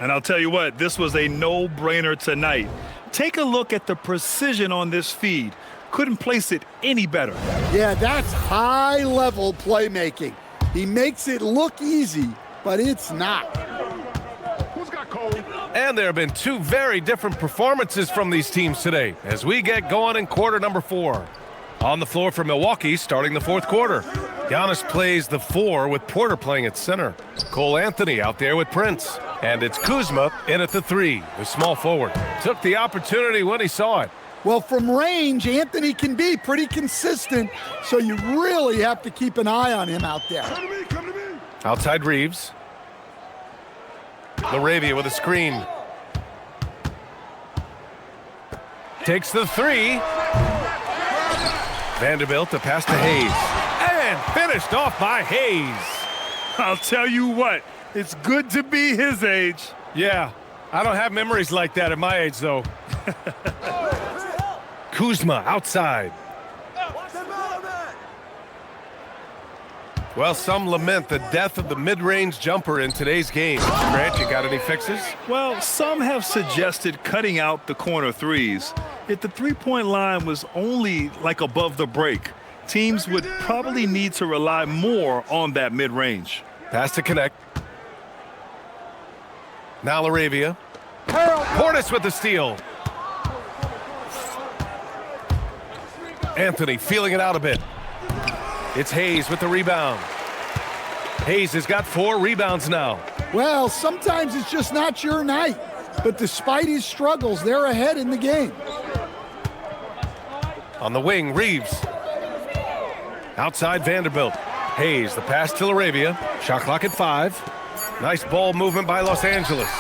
And I'll tell you what, this was a no-brainer tonight. Take a look at the precision on this feed. Couldn't place it any better. Yeah, that's high-level playmaking. He makes it look easy, but it's not. Who's got cold? And there have been 2 very different performances from these teams today as we get going in quarter number 4. On the floor for Milwaukee, starting the 4th quarter. Giannis plays the 4 with Porter playing at center. Cole Anthony out there with Prince. And it's Kuzma in at the 3, the small forward. Took the opportunity when he saw it. Well, from range, Anthony can be pretty consistent, so you really have to keep an eye on him out there. Come to me. Outside Reeves. LaRavia with a screen. Takes the 3. Vanderbilt to pass to Hayes. And finished off by Hayes. I'll tell you what, it's good to be his age. Yeah, I don't have memories like that at my age, though. Kuzma outside. Well, some lament the death of the mid-range jumper in today's game. Grant, you got any fixes? Well, some have suggested cutting out the corner threes. If the three-point line was only like above the break, teams would probably need to rely more on that mid-range. Pass to Connect. Now LaRavia. Portis with the steal. Anthony feeling it out a bit. It's Hayes with the rebound. Hayes has got 4 rebounds now. Well, sometimes it's just not your night. But despite his struggles, they're ahead in the game. On the wing, Reeves. Outside Vanderbilt. Hayes, the pass to Laravia. Shot clock at 5. Nice ball movement by Los Angeles.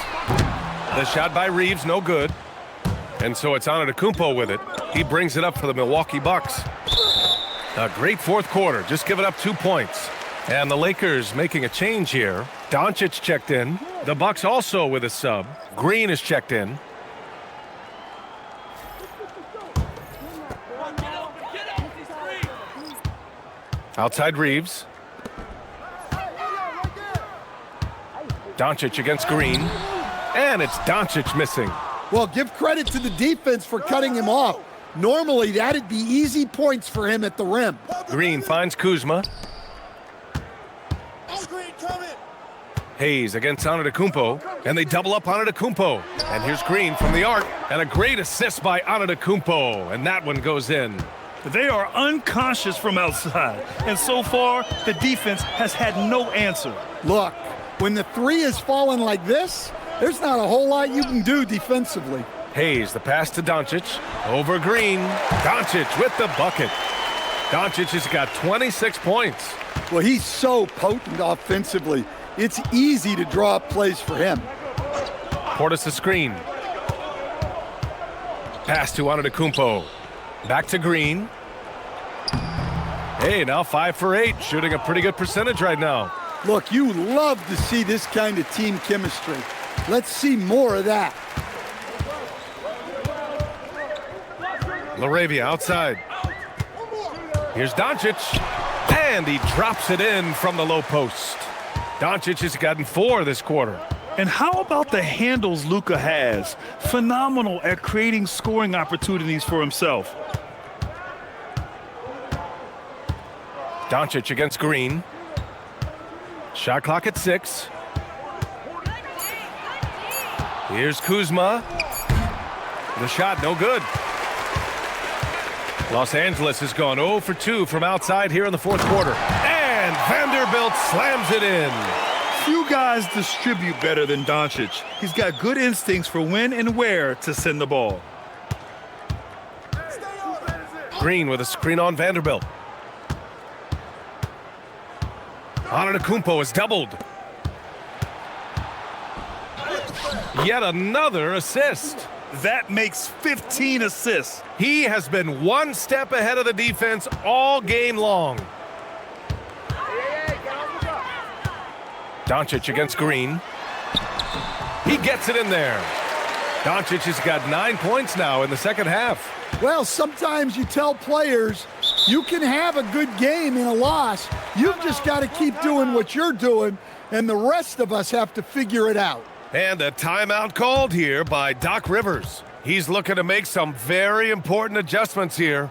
The shot by Reeves, no good. And so it's Antetokounmpo with it. He brings it up for the Milwaukee Bucks. A great fourth quarter, just giving up 2 points. And the Lakers making a change here. Doncic checked in. The Bucks also with a sub. Green is checked in. Outside Reeves. Doncic against Green. And it's Doncic missing. Well, give credit to the defense for cutting him off. Normally, that'd be easy points for him at the rim. Green finds Kuzma. Hayes against Antetokounmpo, and they double up Antetokounmpo. And here's Green from the arc, and a great assist by Antetokounmpo, and that one goes in. They are unconscious from outside, and so far, the defense has had no answer. Look, when the 3 is falling like this, there's not a whole lot you can do defensively. Hayes, the pass to Doncic, over Green. Doncic with the bucket. Doncic has got 26 points. Well, he's so potent offensively. It's easy to draw up plays for him. Portis the screen. Pass to Antetokounmpo. Back to Green. Hey, now 5 for 8, shooting a pretty good percentage right now. Look, you love to see this kind of team chemistry. Let's see more of that. Laravia outside. Here's Doncic, and he drops it in from the low post. Doncic has gotten 4 this quarter. And how about the handles Luka has? Phenomenal at creating scoring opportunities for himself. Doncic against Green. Shot clock at 6. Here's Kuzma. The shot, no good. Los Angeles has gone 0 for 2 from outside here in the fourth quarter. And Vanderbilt slams it in. Few guys distribute better than Doncic. He's got good instincts for when and where to send the ball. Green with a screen on Vanderbilt. Antetokounmpo is doubled. Yet another assist. That makes 15 assists. He has been one step ahead of the defense all game long. Doncic against Green. He gets it in there. Doncic has got 9 points now in the second half. Well, sometimes you tell players you can have a good game in a loss. You've just got to keep doing what you're doing, and the rest of us have to figure it out. And a timeout called here by Doc Rivers. He's looking to make some very important adjustments here.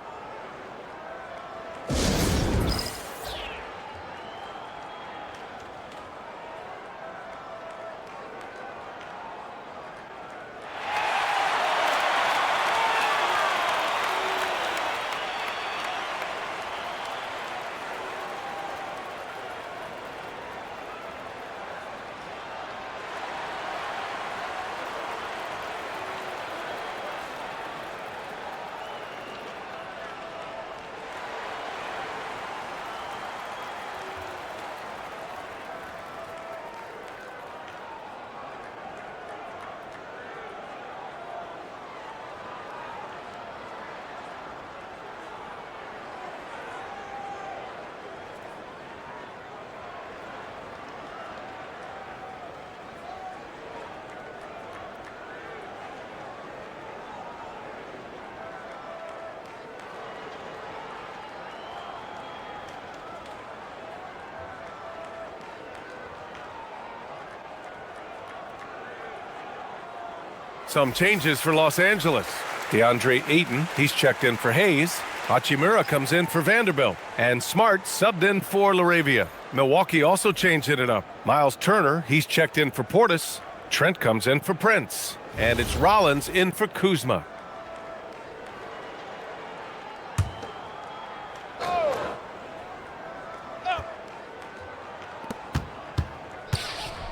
Some changes for Los Angeles. DeAndre Ayton, he's checked in for Hayes. Hachimura comes in for Vanderbilt. And Smart subbed in for Laravia. Milwaukee also changing it up. Miles Turner, he's checked in for Portis. Trent comes in for Prince. And it's Rollins in for Kuzma.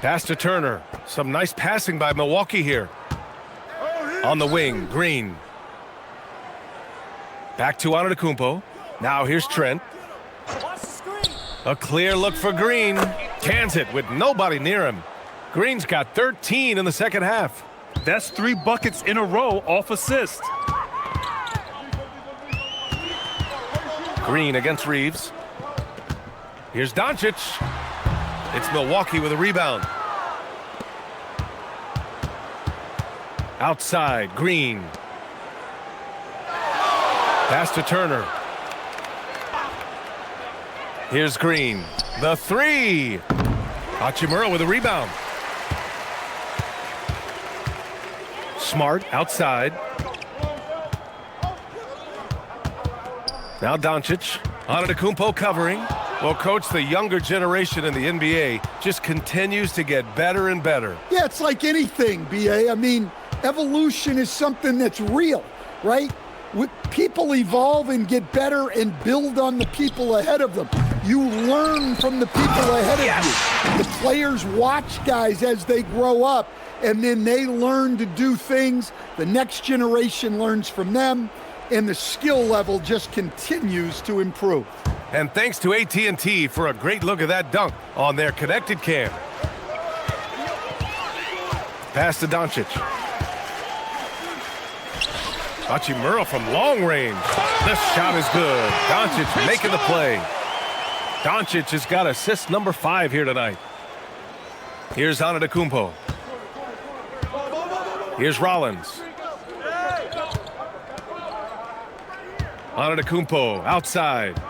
Pass to Turner. Some nice passing by Milwaukee here. On the wing, Green. Back to Antetokounmpo. Now here's Trent. A clear look for Green. Cans it with nobody near him. Green's got 13 in the second half. That's 3 buckets in a row off assist. Green against Reeves. Here's Doncic. It's Milwaukee with a rebound. Outside, Green. Pass to Turner. Here's Green. The 3. Hachimura with a rebound. Smart outside. Now Doncic. Antetokounmpo covering. Well, Coach, the younger generation in the NBA just continues to get better and better. Yeah, it's like anything, B.A. I mean, evolution is something that's real, right? People evolve and get better and build on the people ahead of them. You learn from the people ahead of you. The players watch guys as they grow up, and then they learn to do things. The next generation learns from them, and the skill level just continues to improve. And thanks to AT&T for a great look at that dunk on their connected cam. Pass to Doncic. Hachimura from long range. The shot is good. Doncic making the play. Doncic has got assist number 5 here tonight. Here's Antetokounmpo. Here's Rollins. Antetokounmpo outside.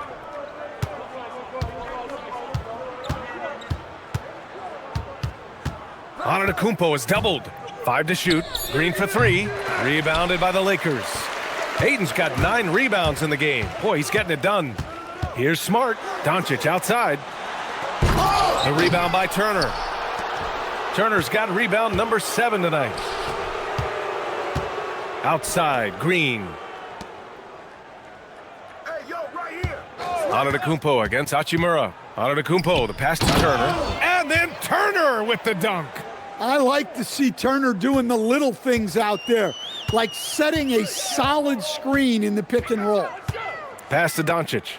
Antetokounmpo is doubled. 5 to shoot. Green for 3. Rebounded by the Lakers. Hayden's got 9 rebounds in the game. Boy, he's getting it done. Here's Smart. Doncic outside. The rebound by Turner. Turner's got rebound number 7 tonight. Outside, Green. Hey, yo, right here. Antetokounmpo against Hachimura. Antetokounmpo, the pass to Turner. And then Turner with the dunk. I like to see Turner doing the little things out there, like setting a solid screen in the pick and roll. Pass to Doncic.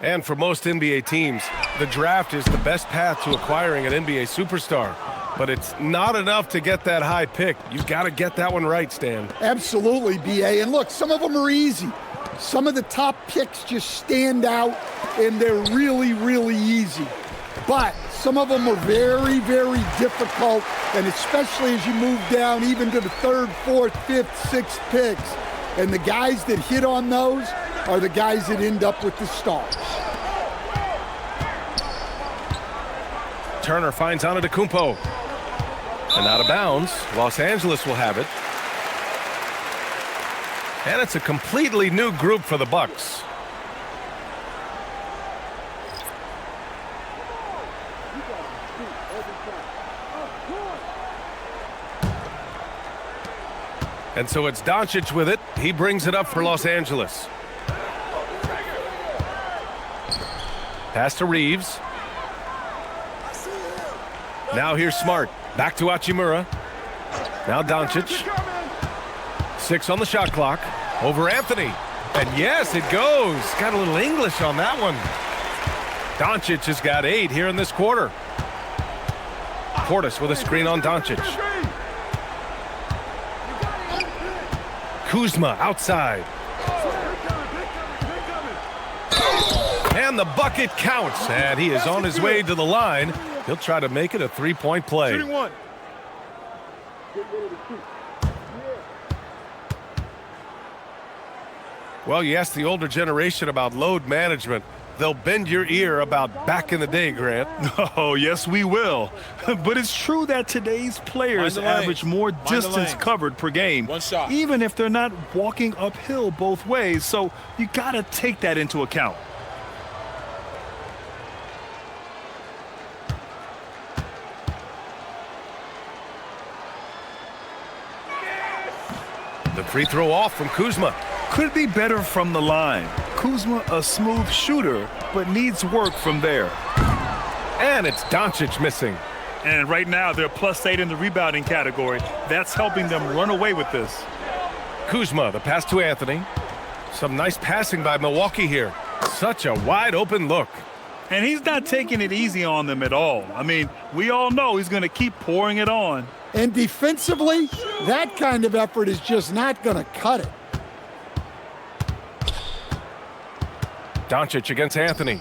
And for most NBA teams, the draft is the best path to acquiring an NBA superstar. But it's not enough to get that high pick. You've got to get that one right, Stan. Absolutely, B.A. And look, some of them are easy. Some of the top picks just stand out, and they're really, really easy. But some of them are very, very difficult, and especially as you move down even to the 3rd, 4th, 5th, 6th picks. And the guys that hit on those are the guys that end up with the stars. Turner finds Antetokounmpo. And out of bounds, Los Angeles will have it. And it's a completely new group for the Bucks. And so it's Doncic with it. He brings it up for Los Angeles. Pass to Reeves. Now here's Smart. Back to Hachimura. Now Doncic. 6 on the shot clock. Over Anthony. And yes, it goes. Got a little English on that one. Doncic has got 8 here in this quarter. Portis with a screen on Doncic. Kuzma outside. And the bucket counts. And he is on his way to the line. He'll try to make it a 3-point play. Well, you ask the older generation about load management, they'll bend your ear about back in the day, Grant. Oh, yes, we will. But it's true that today's players average more distance covered per game, even if they're not walking uphill both ways. So you got to take that into account. The free throw off from Kuzma. Could be better from the line. Kuzma, a smooth shooter, but needs work from there. And it's Doncic missing. And right now, they're +8 in the rebounding category. That's helping them run away with this. Kuzma, the pass to Anthony. Some nice passing by Milwaukee here. Such a wide open look. And he's not taking it easy on them at all. I mean, we all know he's going to keep pouring it on. And defensively, that kind of effort is just not going to cut it. Doncic against Anthony.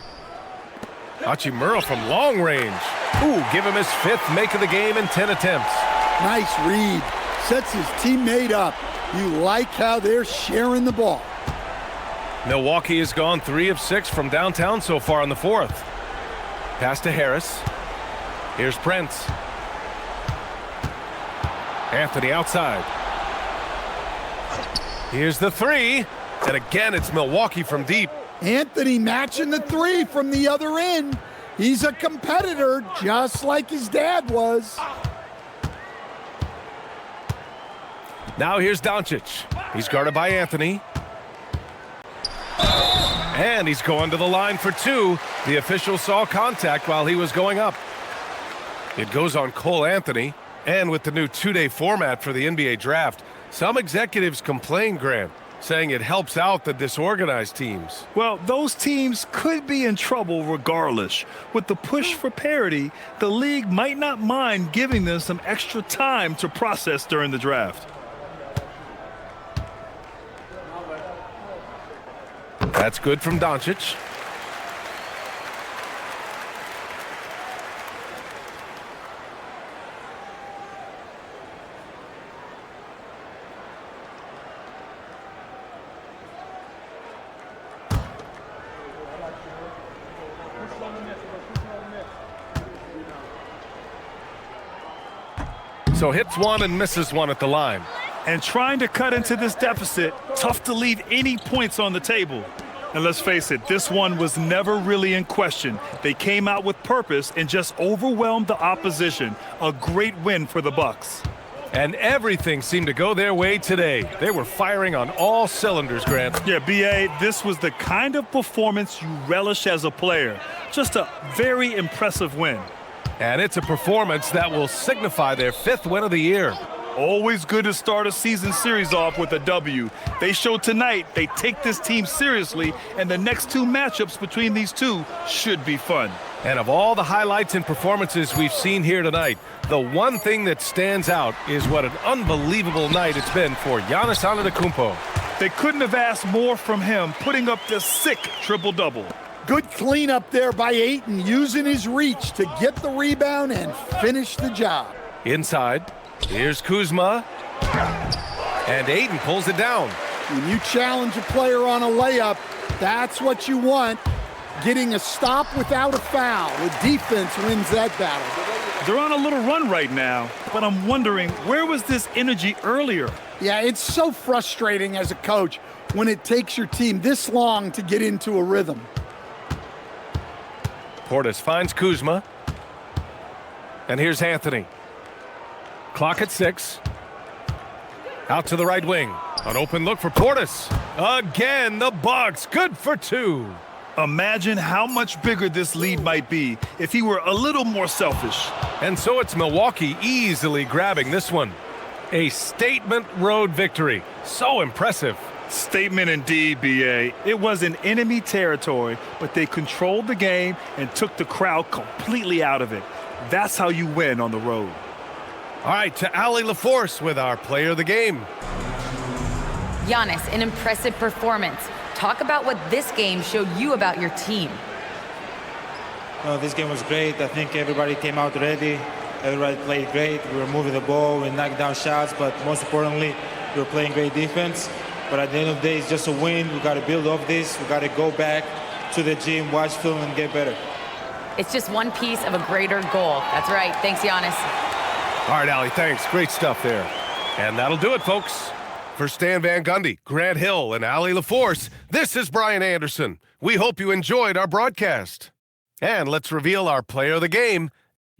Hachimura from long range. Ooh, give him his 5th make of the game in 10 attempts. Nice read. Sets his teammate up. You like how they're sharing the ball. Milwaukee has gone 3 of 6 from downtown so far in the 4th. Pass to Harris. Here's Prince. Anthony outside. Here's the 3. And again, it's Milwaukee from deep. Anthony matching the 3 from the other end. He's a competitor just like his dad was. Now here's Doncic. He's guarded by Anthony. And he's going to the line for 2. The official saw contact while he was going up. It goes on Cole Anthony. And with the new 2-day format for the NBA draft, some executives complain, Grant, saying it helps out the disorganized teams. Well, those teams could be in trouble regardless. With the push for parity, the league might not mind giving them some extra time to process during the draft. That's good from Doncic. So hits one and misses one at the line. And trying to cut into this deficit, tough to leave any points on the table. And let's face it, this one was never really in question. They came out with purpose and just overwhelmed the opposition. A great win for the Bucks. And everything seemed to go their way today. They were firing on all cylinders, Grant. Yeah, B.A., this was the kind of performance you relish as a player. Just a very impressive win. And it's a performance that will signify their 5th win of the year. Always good to start a season series off with a W. They showed tonight they take this team seriously, and the next 2 matchups between these two should be fun. And of all the highlights and performances we've seen here tonight, the one thing that stands out is what an unbelievable night it's been for Giannis Antetokounmpo. They couldn't have asked more from him, putting up this sick triple-double. Good cleanup there by Ayton, using his reach to get the rebound and finish the job. Inside, here's Kuzma. And Ayton pulls it down. When you challenge a player on a layup, that's what you want. Getting a stop without a foul. The defense wins that battle. They're on a little run right now, but I'm wondering, where was this energy earlier? Yeah, it's so frustrating as a coach when it takes your team this long to get into a rhythm. Portis finds Kuzma. And here's Anthony. Clock at 6. Out to the right wing. An open look for Portis. Again, the Bucks. Good for 2. Imagine how much bigger this lead might be if he were a little more selfish. And so it's Milwaukee easily grabbing this one. A statement road victory. So impressive. Statement indeed, B.A. It was in enemy territory, but they controlled the game and took the crowd completely out of it. That's how you win on the road. All right, to Allie LaForce with our player of the game. Giannis, an impressive performance. Talk about what this game showed you about your team. This game was great. I think everybody came out ready. Everybody played great. We were moving the ball. We knocked down shots, but most importantly, we were playing great defense. But at the end of the day, it's just a win. We got to build off this. We got to go back to the gym, watch film, and get better. It's just one piece of a greater goal. That's right. Thanks, Giannis. All right, Allie, thanks. Great stuff there. And that'll do it, folks. For Stan Van Gundy, Grant Hill, and Allie LaForce, this is Brian Anderson. We hope you enjoyed our broadcast. And let's reveal our player of the game,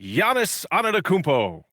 Giannis Antetokounmpo.